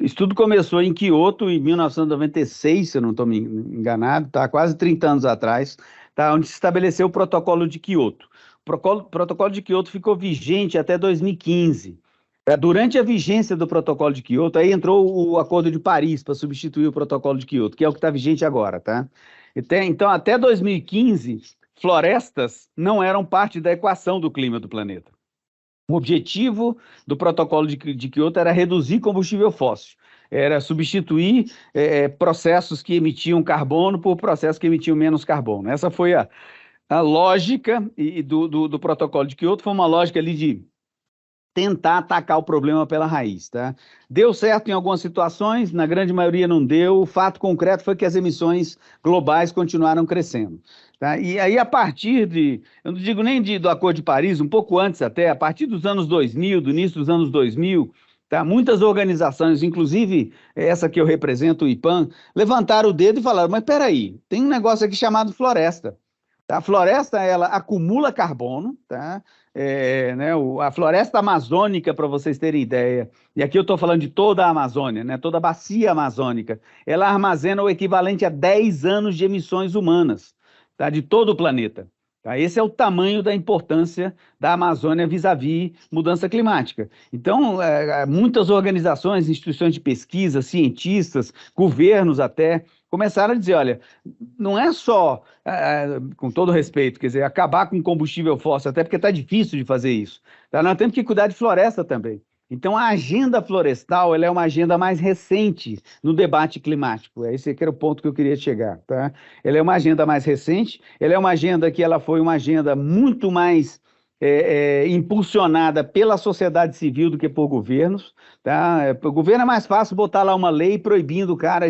isso tudo começou em Quioto, em 1996, se eu não estou me enganado, tá? Quase 30 anos atrás, tá? Onde se estabeleceu o Protocolo de Quioto. O Protocolo de Quioto ficou vigente até 2015. Durante a vigência do Protocolo de Quioto, aí entrou o Acordo de Paris para substituir o Protocolo de Quioto, que é o que está vigente agora, tá? Então, até 2015, florestas não eram parte da equação do clima do planeta. O objetivo do Protocolo de Quioto era reduzir combustível fóssil, era substituir processos que emitiam carbono por processos que emitiam menos carbono. Essa foi a lógica do Protocolo de Quioto, foi uma lógica ali de tentar atacar o problema pela raiz, tá? Deu certo em algumas situações, na grande maioria não deu. O fato concreto foi que as emissões globais continuaram crescendo, tá? E aí, a partir eu não digo nem do Acordo de Paris, um pouco antes até, a partir dos anos 2000, do início dos anos 2000, tá? Muitas organizações, inclusive essa que eu represento, o IPAN, levantaram o dedo e falaram, mas peraí, tem um negócio aqui chamado floresta. A floresta, ela acumula carbono, tá? A floresta amazônica, para vocês terem ideia, e aqui eu estou falando de toda a Amazônia, né? Toda a bacia amazônica, ela armazena o equivalente a 10 anos de emissões humanas, tá? De todo o planeta. Tá? Esse é o tamanho da importância da Amazônia vis-à-vis mudança climática. Então, muitas organizações, instituições de pesquisa, cientistas, governos até, começaram a dizer, olha, não é só, com todo respeito, quer dizer, acabar com combustível fóssil, até porque está difícil de fazer isso. Tá? Nós temos que cuidar de floresta também. Então, a agenda florestal, ela é uma agenda mais recente no debate climático. Esse que era o ponto que eu queria chegar, tá? Ela é uma agenda mais recente, ela é uma agenda que ela foi uma agenda muito mais impulsionada pela sociedade civil do que por governos, tá? O governo é mais fácil botar lá uma lei proibindo o cara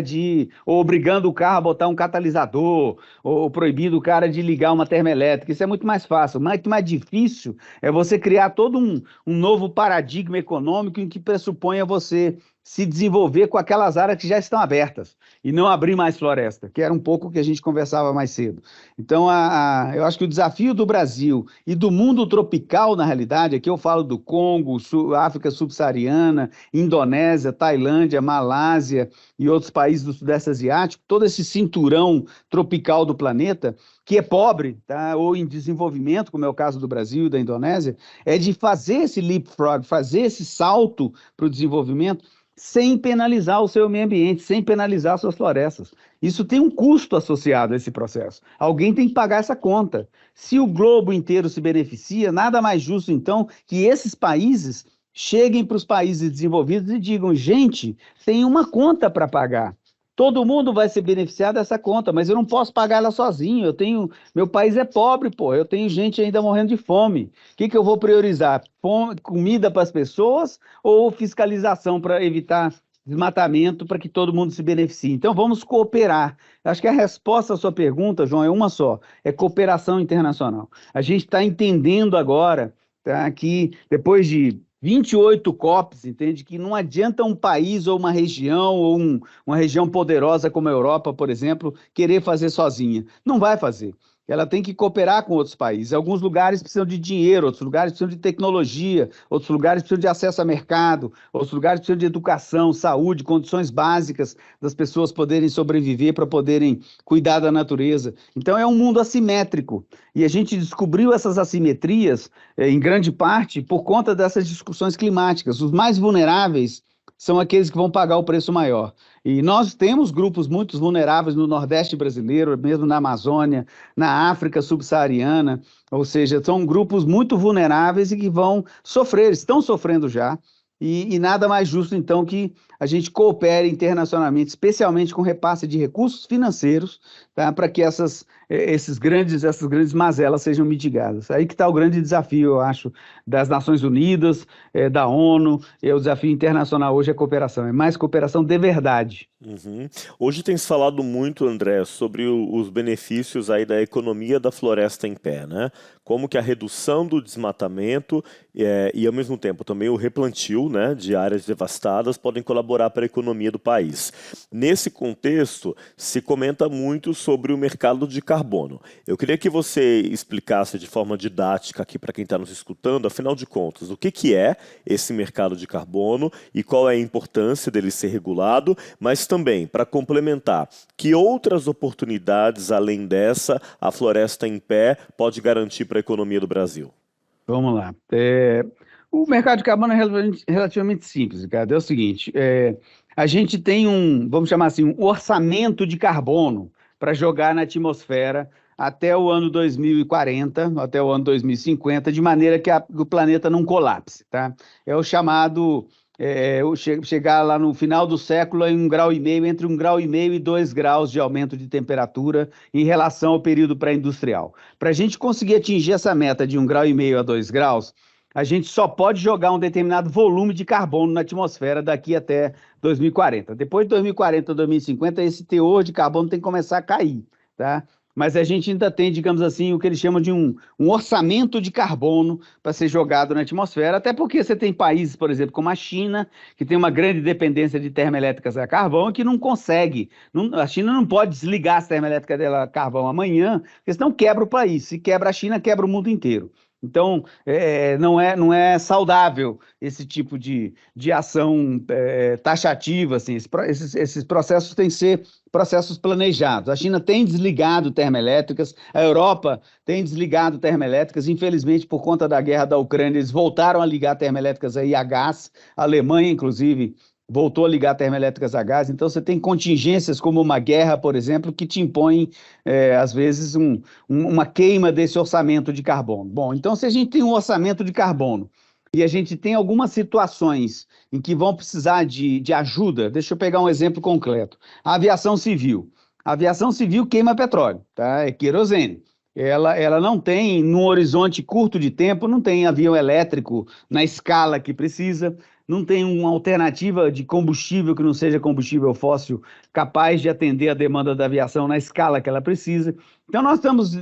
ou obrigando o carro a botar um catalisador, ou proibindo o cara de ligar uma termoelétrica. Isso é muito mais fácil. Muito mais difícil é você criar todo um novo paradigma econômico em que pressuponha você se desenvolver com aquelas áreas que já estão abertas e não abrir mais floresta, que era um pouco o que a gente conversava mais cedo. Então, eu acho que o desafio do Brasil e do mundo tropical, na realidade, aqui eu falo do Congo, África subsaariana, Indonésia, Tailândia, Malásia e outros países do Sudeste Asiático, todo esse cinturão tropical do planeta, que é pobre, tá? Ou em desenvolvimento, como é o caso do Brasil e da Indonésia, é de fazer esse leapfrog, fazer esse salto para o desenvolvimento, sem penalizar o seu meio ambiente, sem penalizar suas florestas. Isso tem um custo associado a esse processo. Alguém tem que pagar essa conta. Se o globo inteiro se beneficia, nada mais justo, então, que esses países cheguem para os países desenvolvidos e digam, gente, tem uma conta para pagar. Todo mundo vai se beneficiar dessa conta, mas eu não posso pagar ela sozinho. Meu país é pobre, pô. Eu tenho gente ainda morrendo de fome. O que eu vou priorizar? Comida para as pessoas ou fiscalização para evitar desmatamento para que todo mundo se beneficie? Então vamos cooperar. Acho que a resposta à sua pergunta, João, é uma só: é cooperação internacional. A gente está entendendo agora, tá, que depois de 28 COPs, entende? Que não adianta um país ou uma região, uma região poderosa como a Europa, por exemplo, querer fazer sozinha. Não vai fazer. Ela tem que cooperar com outros países. Alguns lugares precisam de dinheiro, outros lugares precisam de tecnologia, outros lugares precisam de acesso a mercado, outros lugares precisam de educação, saúde, condições básicas das pessoas poderem sobreviver para poderem cuidar da natureza. Então é um mundo assimétrico. E a gente descobriu essas assimetrias, em grande parte, por conta dessas discussões climáticas. Os mais vulneráveis são aqueles que vão pagar o preço maior. E nós temos grupos muito vulneráveis no Nordeste brasileiro, mesmo na Amazônia, na África subsaariana, ou seja, são grupos muito vulneráveis e que vão sofrer, estão sofrendo já, e nada mais justo, então, que a gente coopere internacionalmente, especialmente com repasse de recursos financeiros, tá? Para que essas grandes mazelas sejam mitigadas. Aí que está o grande desafio, eu acho, das Nações Unidas, da ONU, o desafio internacional hoje é cooperação, é mais cooperação de verdade. Uhum. Hoje tem se falado muito, André, sobre os benefícios aí da economia da floresta em pé, né? Como que a redução do desmatamento e ao mesmo tempo também o replantio, né, de áreas devastadas podem colaborar para a economia do país. Nesse contexto, se comenta muito sobre o mercado de carbono. Eu queria que você explicasse de forma didática aqui para quem está nos escutando, afinal de contas, o que é esse mercado de carbono e qual é a importância dele ser regulado, mas também, para complementar, que outras oportunidades além dessa a Floresta em Pé pode garantir para a economia do Brasil? Vamos lá. O mercado de carbono é relativamente simples, Ricardo. É o seguinte, a gente tem vamos chamar assim, um orçamento de carbono para jogar na atmosfera até o ano 2040, até o ano 2050, de maneira que o planeta não colapse, tá? É o chamado, chegar lá no final do século em 1,5 grau, entre 1,5 grau e 2 graus de aumento de temperatura em relação ao período pré-industrial. Para a gente conseguir atingir essa meta de 1,5 grau a 2 graus, a gente só pode jogar um determinado volume de carbono na atmosfera daqui até 2040. Depois de 2040, 2050, esse teor de carbono tem que começar a cair, tá? Mas a gente ainda tem, digamos assim, o que eles chamam de um orçamento de carbono para ser jogado na atmosfera, até porque você tem países, por exemplo, como a China, que tem uma grande dependência de termoelétricas a carvão e que não consegue, a China não pode desligar as termoelétricas dela a carvão amanhã, porque senão quebra o país. Se quebra a China, quebra o mundo inteiro. Então, não é saudável esse tipo de ação taxativa, assim. Esses processos têm que ser processos planejados. A China tem desligado termoelétricas, a Europa tem desligado termoelétricas, infelizmente, por conta da guerra da Ucrânia, eles voltaram a ligar termoelétricas aí a gás, a Alemanha, inclusive, voltou a ligar termoelétricas a gás. Então, você tem contingências como uma guerra, por exemplo, que te impõem, às vezes, uma queima desse orçamento de carbono. Bom, então, se a gente tem um orçamento de carbono e a gente tem algumas situações em que vão precisar de ajuda, deixa eu pegar um exemplo concreto. A aviação civil. A aviação civil queima petróleo, tá? É querosene. Ela não tem, num horizonte curto de tempo, não tem avião elétrico na escala que precisa, não tem uma alternativa de combustível que não seja combustível fóssil capaz de atender a demanda da aviação na escala que ela precisa. Então, nós estamos,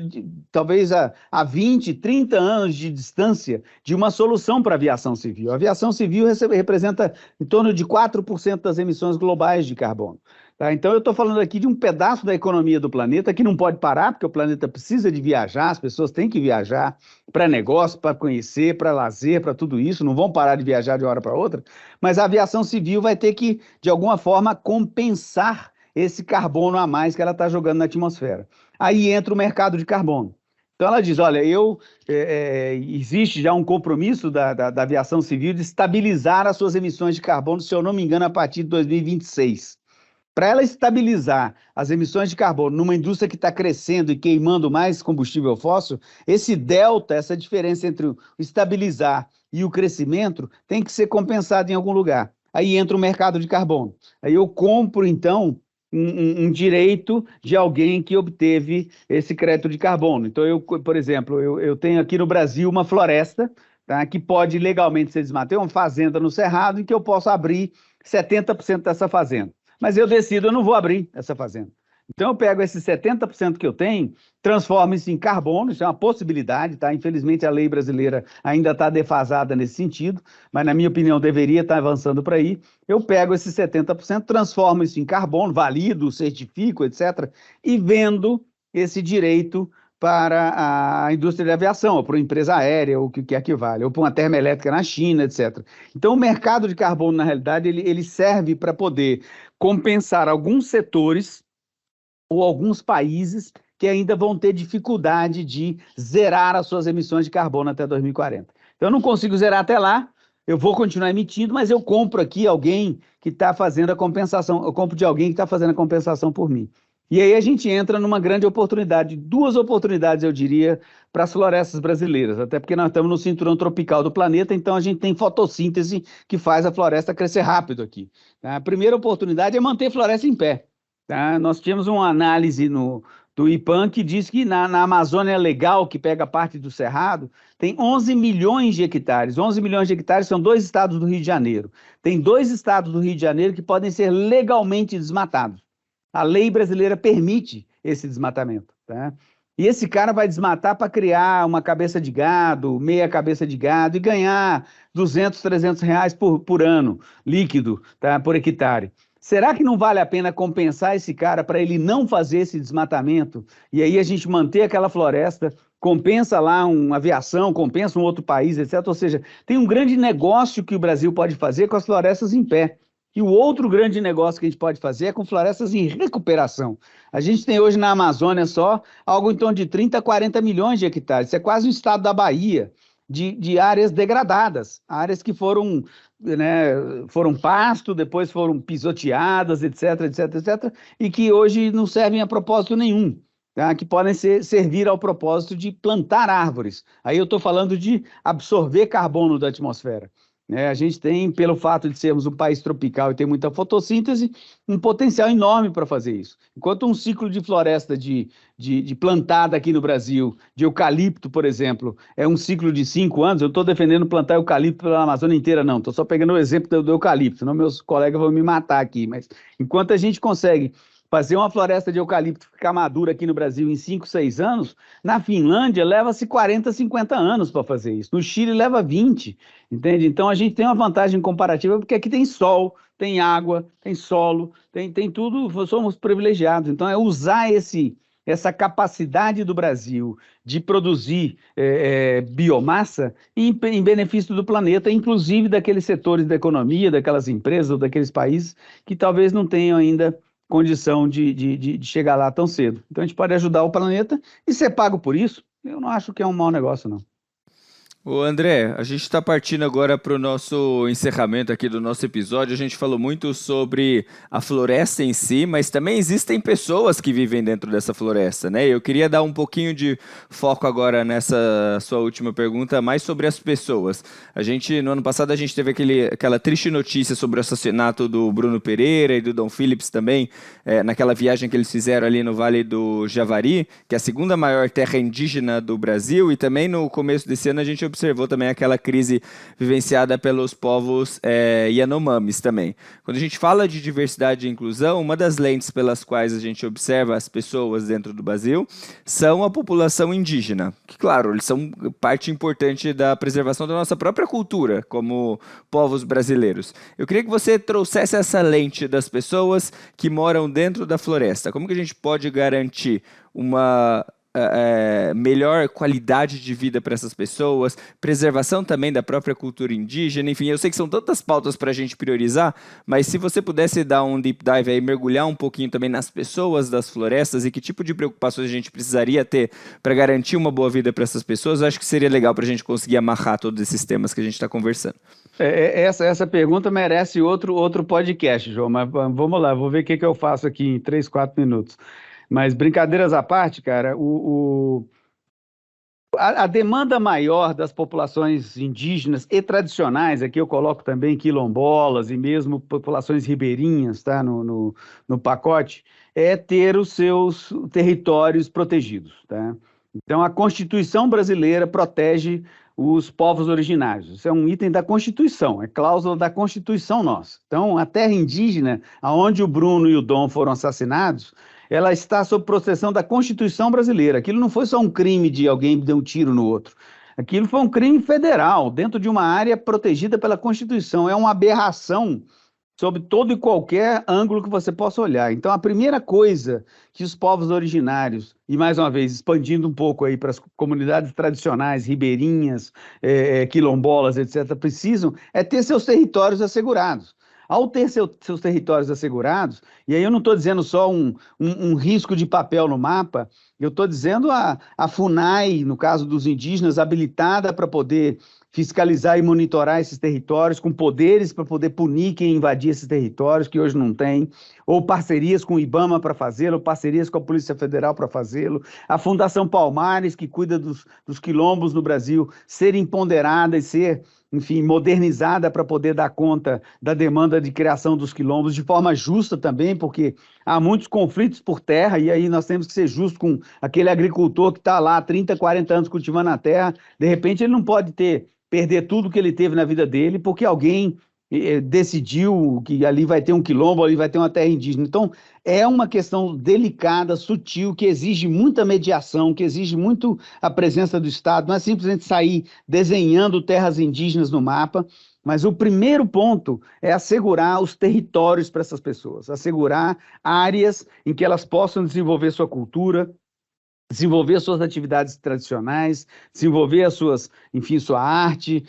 talvez, a 20, 30 anos de distância de uma solução para a aviação civil. A aviação civil representa em torno de 4% das emissões globais de carbono. Tá? Então, eu estou falando aqui de um pedaço da economia do planeta que não pode parar, porque o planeta precisa de viajar, as pessoas têm que viajar para negócio, para conhecer, para lazer, para tudo isso, não vão parar de viajar de uma hora para outra, mas a aviação civil vai ter que, de alguma forma, compensar esse carbono a mais que ela está jogando na atmosfera. Aí entra o mercado de carbono. Então ela diz, olha, existe já um compromisso da aviação civil de estabilizar as suas emissões de carbono, se eu não me engano, a partir de 2026. Para ela estabilizar as emissões de carbono numa indústria que está crescendo e queimando mais combustível fóssil, esse delta, essa diferença entre o estabilizar e o crescimento, tem que ser compensado em algum lugar. Aí entra o mercado de carbono. Aí eu compro, então, um direito de alguém que obteve esse crédito de carbono. Então, por exemplo, eu tenho aqui no Brasil uma floresta, tá, que pode legalmente ser desmatada, uma fazenda no Cerrado, em que eu posso abrir 70% dessa fazenda. Mas eu decido, eu não vou abrir essa fazenda. Então eu pego esses 70% que eu tenho, transformo isso em carbono, isso é uma possibilidade, tá? Infelizmente a lei brasileira ainda está defasada nesse sentido, mas na minha opinião deveria estar avançando para aí. Eu pego esses 70%, transformo isso em carbono, valido, certifico, etc., e vendo esse direito para a indústria de aviação, ou para uma empresa aérea, ou o que quer que vale, ou para uma termoelétrica na China, etc. Então o mercado de carbono, na realidade, ele serve para poder compensar alguns setores ou alguns países que ainda vão ter dificuldade de zerar as suas emissões de carbono até 2040. Então, eu não consigo zerar até lá, eu vou continuar emitindo, mas eu compro aqui alguém que está fazendo a compensação, eu compro de alguém que está fazendo a compensação por mim. E aí a gente entra numa grande oportunidade, duas oportunidades, eu diria, para as florestas brasileiras, até porque nós estamos no cinturão tropical do planeta, então a gente tem fotossíntese que faz a floresta crescer rápido aqui. Tá? A primeira oportunidade é manter a floresta em pé. Tá? Nós tínhamos uma análise do IPAM que diz que na Amazônia Legal, que pega parte do Cerrado, tem 11 milhões de hectares. 11 milhões de hectares são 2 estados do Rio de Janeiro. Tem 2 estados do Rio de Janeiro que podem ser legalmente desmatados. A lei brasileira permite esse desmatamento, tá? E esse cara vai desmatar para criar uma cabeça de gado, meia cabeça de gado e ganhar 200, 300 reais por ano, líquido, tá? Por hectare. Será que não vale a pena compensar esse cara para ele não fazer esse desmatamento? E aí a gente manter aquela floresta, compensa lá uma aviação, compensa um outro país, etc. Ou seja, tem um grande negócio que o Brasil pode fazer com as florestas em pé. E o outro grande negócio que a gente pode fazer é com florestas em recuperação. A gente tem hoje na Amazônia só algo em torno de 30, 40 milhões de hectares. Isso é quase o estado da Bahia de áreas degradadas, áreas que foram, né, foram pasto, depois foram pisoteadas, etc, etc, etc, e que hoje não servem a propósito nenhum. Tá? Que podem servir ao propósito de plantar árvores. Aí eu estou falando de absorver carbono da atmosfera. A gente tem, pelo fato de sermos um país tropical e ter muita fotossíntese, um potencial enorme para fazer isso. Enquanto um ciclo de floresta de plantada aqui no Brasil, de eucalipto, por exemplo, é um ciclo de 5 anos, eu estou defendendo plantar eucalipto pela Amazônia inteira, não. Estou só pegando o exemplo do eucalipto, senão meus colegas vão me matar aqui. Mas enquanto a gente consegue fazer uma floresta de eucalipto ficar madura aqui no Brasil em 5, 6 anos, na Finlândia leva-se 40, 50 anos para fazer isso. No Chile leva 20, entende? Então a gente tem uma vantagem comparativa porque aqui tem sol, tem água, tem solo, tem tudo, somos privilegiados. Então é usar essa capacidade do Brasil de produzir biomassa em benefício do planeta, inclusive daqueles setores da economia, daquelas empresas ou daqueles países que talvez não tenham ainda condição de chegar lá tão cedo. Então a gente pode ajudar o planeta e ser pago por isso. Eu não acho que é um mau negócio, não. Ô André, a gente está partindo agora para o nosso encerramento aqui do nosso episódio. A gente falou muito sobre a floresta em si, mas também existem pessoas que vivem dentro dessa floresta, né? Eu queria dar um pouquinho de foco agora nessa sua última pergunta, mais sobre as pessoas. No ano passado, a gente teve aquela triste notícia sobre o assassinato do Bruno Pereira e do Dom Phillips também, naquela viagem que eles fizeram ali no Vale do Javari, que é a segunda maior terra indígena do Brasil, e também no começo desse ano a gente observou também aquela crise vivenciada pelos povos Yanomamis também. Quando a gente fala de diversidade e inclusão, uma das lentes pelas quais a gente observa as pessoas dentro do Brasil são a população indígena, que, claro, eles são parte importante da preservação da nossa própria cultura como povos brasileiros. Eu queria que você trouxesse essa lente das pessoas que moram dentro da floresta. Como que a gente pode garantir uma melhor qualidade de vida para essas pessoas, preservação também da própria cultura indígena, enfim, eu sei que são tantas pautas para a gente priorizar, mas se você pudesse dar um deep dive aí, mergulhar um pouquinho também nas pessoas das florestas e que tipo de preocupações a gente precisaria ter para garantir uma boa vida para essas pessoas, eu acho que seria legal para a gente conseguir amarrar todos esses temas que a gente está conversando. Essa pergunta merece outro podcast, João, mas vamos lá, vou ver o que eu faço aqui em 3, 4 minutos. Mas brincadeiras à parte, cara, a demanda maior das populações indígenas e tradicionais, aqui eu coloco também quilombolas e mesmo populações ribeirinhas, tá, no pacote, é ter os seus territórios protegidos, tá? Então, a Constituição brasileira protege os povos originários. Isso é um item da Constituição, é cláusula da Constituição nossa. Então, a terra indígena, onde o Bruno e o Dom foram assassinados, ela está sob proteção da Constituição brasileira. Aquilo não foi só um crime de alguém que deu um tiro no outro. Aquilo foi um crime federal, dentro de uma área protegida pela Constituição. É uma aberração sob todo e qualquer ângulo que você possa olhar. Então, a primeira coisa que os povos originários, e mais uma vez, expandindo um pouco aí para as comunidades tradicionais, ribeirinhas, quilombolas, etc., precisam é ter seus territórios assegurados. Ao ter seus territórios assegurados, e aí eu não estou dizendo só um risco de papel no mapa, eu estou dizendo a FUNAI, no caso dos indígenas, habilitada para poder fiscalizar e monitorar esses territórios, com poderes para poder punir quem invadir esses territórios, que hoje não tem, ou parcerias com o IBAMA para fazê-lo, parcerias com a Polícia Federal para fazê-lo, a Fundação Palmares, que cuida dos quilombos no Brasil, ser empoderada e ser, enfim, modernizada para poder dar conta da demanda de criação dos quilombos de forma justa também, porque há muitos conflitos por terra e aí nós temos que ser justos com aquele agricultor que está lá há 30, 40 anos cultivando a terra, de repente ele não pode perder tudo que ele teve na vida dele porque alguém decidiu que ali vai ter um quilombo, ali vai ter uma terra indígena. Então, é uma questão delicada, sutil, que exige muita mediação, que exige muito a presença do Estado. Não é simplesmente sair desenhando terras indígenas no mapa, mas o primeiro ponto é assegurar os territórios para essas pessoas, assegurar áreas em que elas possam desenvolver sua cultura, desenvolver suas atividades tradicionais, desenvolver enfim, sua arte,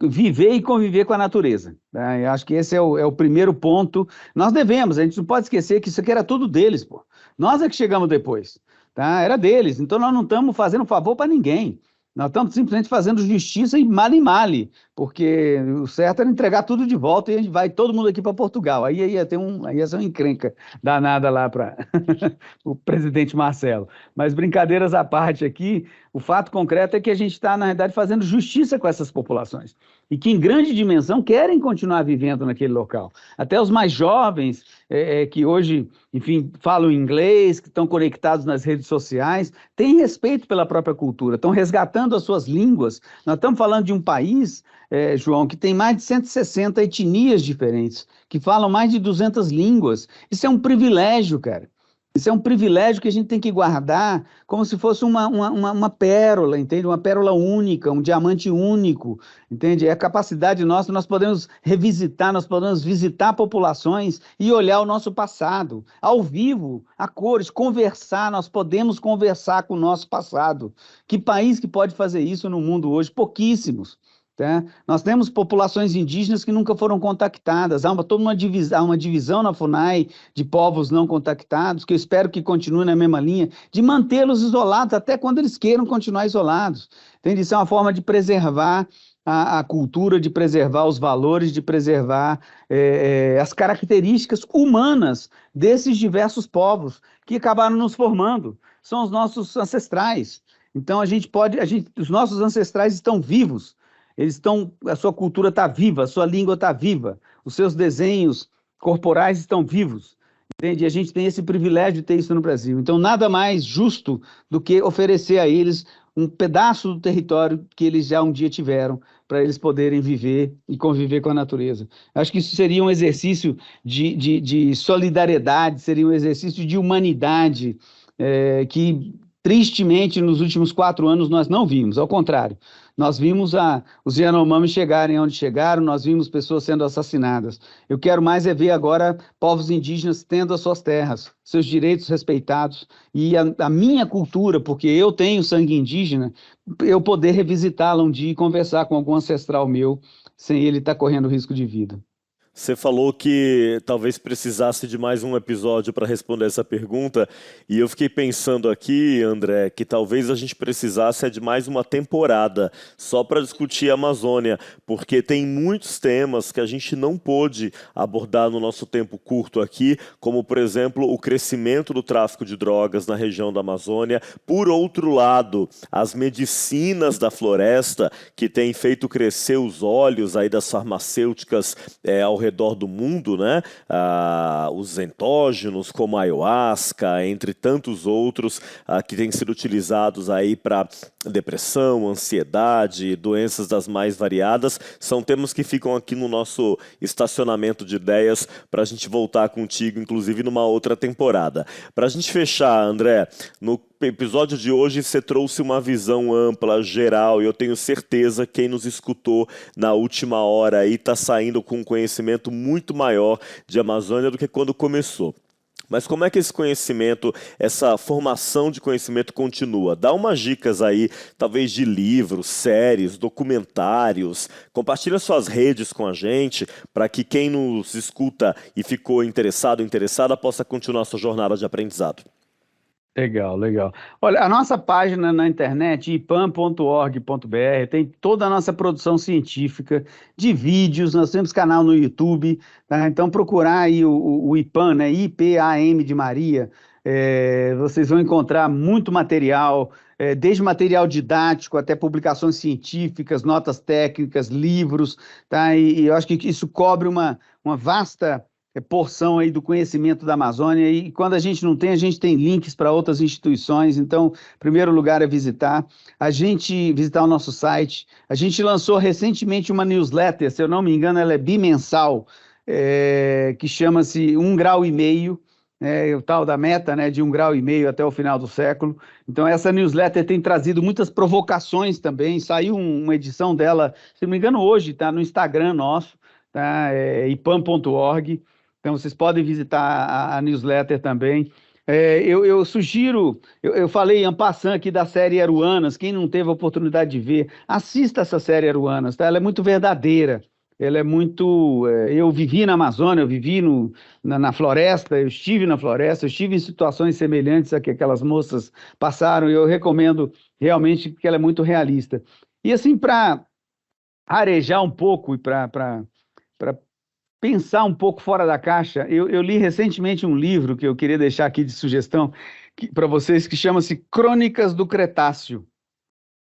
viver e conviver com a natureza. Né? Eu acho que esse é o primeiro ponto. Nós devemos, a gente não pode esquecer que isso aqui era tudo deles, pô. Nós é que chegamos depois, tá? Era deles, então nós não estamos fazendo favor para ninguém. Nós estamos simplesmente fazendo justiça e male, porque o certo era entregar tudo de volta e a gente vai todo mundo aqui para Portugal. Aí ia ser uma encrenca danada lá para o presidente Marcelo. Mas brincadeiras à parte aqui, o fato concreto é que a gente está, na realidade, fazendo justiça com essas populações e que, em grande dimensão, querem continuar vivendo naquele local. Até os mais jovens, que hoje, enfim, falam inglês, que estão conectados nas redes sociais, têm respeito pela própria cultura, estão resgatando as suas línguas. Nós estamos falando de um país, João, que tem mais de 160 etnias diferentes, que falam mais de 200 línguas. Isso é um privilégio, cara. Isso é um privilégio que a gente tem que guardar como se fosse uma pérola, entende? Uma pérola única, um diamante único, entende? É a capacidade nossa, nós podemos revisitar, nós podemos visitar populações e olhar o nosso passado, ao vivo, a cores, conversar, nós podemos conversar com o nosso passado. Que país que pode fazer isso no mundo hoje? Pouquíssimos. Tá? Nós temos populações indígenas que nunca foram contactadas, há toda uma divisão na FUNAI de povos não contactados, que eu espero que continue na mesma linha, de mantê-los isolados até quando eles queiram continuar isolados. Entende? Isso é uma forma de preservar a cultura, de preservar os valores, de preservar as características humanas desses diversos povos que acabaram nos formando, são os nossos ancestrais. Então os nossos ancestrais estão vivos. A sua cultura está viva, a sua língua está viva, os seus desenhos corporais estão vivos, entende? E a gente tem esse privilégio de ter isso no Brasil. Então, nada mais justo do que oferecer a eles um pedaço do território que eles já um dia tiveram, para eles poderem viver e conviver com a natureza. Acho que isso seria um exercício de solidariedade, seria um exercício de humanidade, que tristemente nos últimos 4 anos nós não vimos, ao contrário. Nós vimos os Yanomami chegarem onde chegaram, nós vimos pessoas sendo assassinadas. Eu quero mais ver agora povos indígenas tendo as suas terras, seus direitos respeitados e a minha cultura, porque eu tenho sangue indígena, eu poder revisitá-la um dia e conversar com algum ancestral meu, sem ele estar correndo risco de vida. Você falou que talvez precisasse de mais um episódio para responder essa pergunta, e eu fiquei pensando aqui, André, que talvez a gente precisasse de mais uma temporada só para discutir a Amazônia, porque tem muitos temas que a gente não pôde abordar no nosso tempo curto aqui, como, por exemplo, o crescimento do tráfico de drogas na região da Amazônia. Por outro lado, as medicinas da floresta, que têm feito crescer os olhos aí das farmacêuticas ao redor do mundo, né? Os entógenos, como a ayahuasca, entre tantos outros que têm sido utilizados aí para depressão, ansiedade, doenças das mais variadas, são temas que ficam aqui no nosso estacionamento de ideias para a gente voltar contigo, inclusive numa outra temporada. Para a gente fechar, André, no episódio de hoje você trouxe uma visão ampla, geral, e eu tenho certeza que quem nos escutou na última hora aí está saindo com um conhecimento muito maior de Amazônia do que quando começou. Mas como é que esse conhecimento, essa formação de conhecimento continua? Dá umas dicas aí, talvez de livros, séries, documentários. Compartilha suas redes com a gente, para que quem nos escuta e ficou interessado, interessada, possa continuar sua jornada de aprendizado. Legal, legal. Olha, a nossa página na internet, ipan.org.br, tem toda a nossa produção científica de vídeos, nós temos canal no YouTube, tá? Então procurar aí o IPAN, né? IPAM de Maria, vocês vão encontrar muito material, desde material didático até publicações científicas, notas técnicas, livros, tá? E eu acho que isso cobre uma vasta porção aí do conhecimento da Amazônia, e quando a gente tem links para outras instituições. Então, em primeiro lugar é visitar o nosso site. A gente lançou recentemente uma newsletter, se eu não me engano, ela é bimensal, que chama-se 1,5 grau, o tal da meta, né, de 1,5 grau até o final do século. Então, essa newsletter tem trazido muitas provocações também. Saiu uma edição dela, se não me engano, hoje, tá no Instagram nosso, tá? ipan.org. Então, vocês podem visitar a newsletter também. Eu sugiro, eu falei en passant aqui da série Aruanas. Quem não teve a oportunidade de ver, assista essa série Aruanas, tá? Ela é muito verdadeira, ela é muito... eu vivi na Amazônia, eu vivi na floresta, eu estive na floresta, eu estive em situações semelhantes a que aquelas moças passaram, e eu recomendo realmente, porque ela é muito realista. E assim, para arejar um pouco e para pensar um pouco fora da caixa, eu li recentemente um livro que eu queria deixar aqui de sugestão para vocês, que chama-se Crônicas do Cretáceo,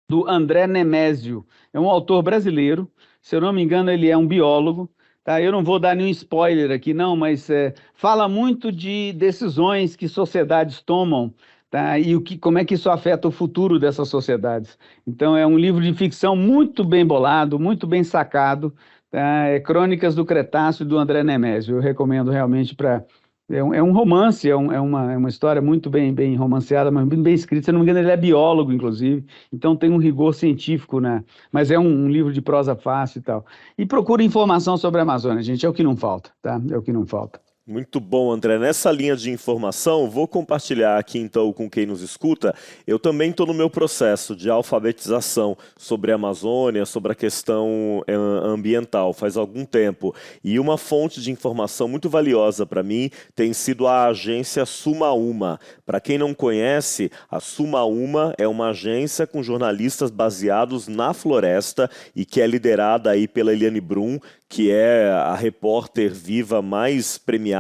do André Nemésio. É um autor brasileiro, se eu não me engano, ele é um biólogo, tá? Eu não vou dar nenhum spoiler aqui, não, mas fala muito de decisões que sociedades tomam, tá? E como é que isso afeta o futuro dessas sociedades. Então, é um livro de ficção muito bem bolado, muito bem sacado, tá? Crônicas do Cretáceo, do André Nemésio. Eu recomendo realmente para... É um romance, é uma história muito bem romanceada, mas muito bem escrita. Se eu não me engano, ele é biólogo, inclusive, então tem um rigor científico, né? Mas é um livro de prosa fácil e tal. E procure informação sobre a Amazônia, gente, é o que não falta, tá? É o que não falta. Muito bom, André. Nessa linha de informação, vou compartilhar aqui então com quem nos escuta. Eu também estou no meu processo de alfabetização sobre a Amazônia, sobre a questão ambiental, faz algum tempo. E uma fonte de informação muito valiosa para mim tem sido a agência Sumaúma. Para quem não conhece, a Sumaúma é uma agência com jornalistas baseados na floresta e que é liderada aí pela Eliane Brum, que é a repórter viva mais premiada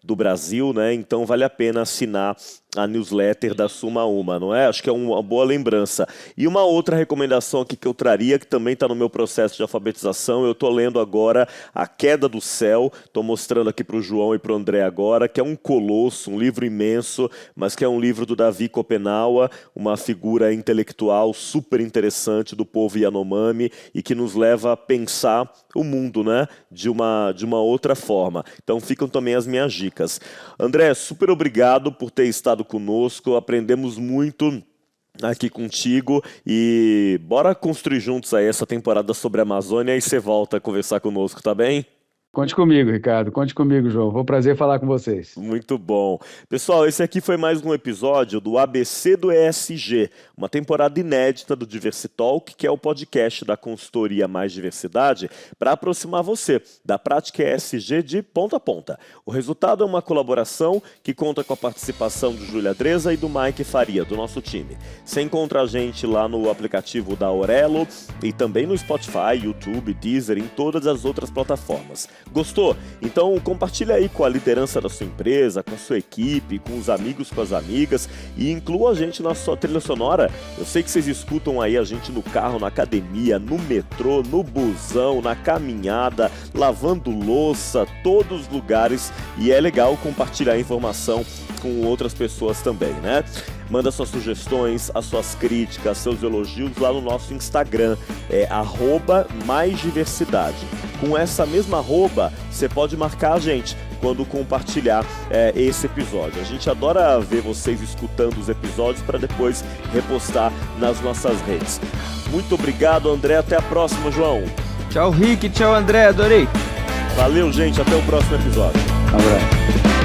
do Brasil, né? Então vale a pena assinar a newsletter da Sumaúma, não é? Acho que é uma boa lembrança. E uma outra recomendação aqui que eu traria, que também está no meu processo de alfabetização, eu estou lendo agora A Queda do Céu, estou mostrando aqui para o João e para o André agora, que é um colosso, um livro imenso, mas que é um livro do Davi Kopenawa, uma figura intelectual super interessante do povo Yanomami e que nos leva a pensar o mundo, né? De uma outra forma. Então ficam também as minhas dicas. André, super obrigado por ter estado conosco, aprendemos muito aqui contigo e bora construir juntos aí essa temporada sobre a Amazônia e você volta a conversar conosco, tá bem? Conte comigo, Ricardo. Conte comigo, João. Foi um prazer falar com vocês. Muito bom. Pessoal, esse aqui foi mais um episódio do ABC do ESG, uma temporada inédita do Diversitalk, que é o podcast da consultoria Mais Diversidade, para aproximar você da prática ESG de ponta a ponta. O resultado é uma colaboração que conta com a participação de Júlia Dresa e do Mike Faria, do nosso time. Você encontra a gente lá no aplicativo da Aurelo e também no Spotify, YouTube, Deezer, em todas as outras plataformas. Gostou? Então compartilha aí com a liderança da sua empresa, com a sua equipe, com os amigos, com as amigas e inclua a gente na sua trilha sonora. Eu sei que vocês escutam aí a gente no carro, na academia, no metrô, no busão, na caminhada, lavando louça, todos os lugares, e é legal compartilhar a informação com outras pessoas também, né? Manda suas sugestões, as suas críticas, seus elogios lá no nosso Instagram, @maisdiversidade. Com essa mesma arroba, você pode marcar a gente quando compartilhar esse episódio. A gente adora ver vocês escutando os episódios para depois repostar nas nossas redes. Muito obrigado, André. Até a próxima, João. Tchau, Rick. Tchau, André. Adorei. Valeu, gente. Até o próximo episódio. Um abraço.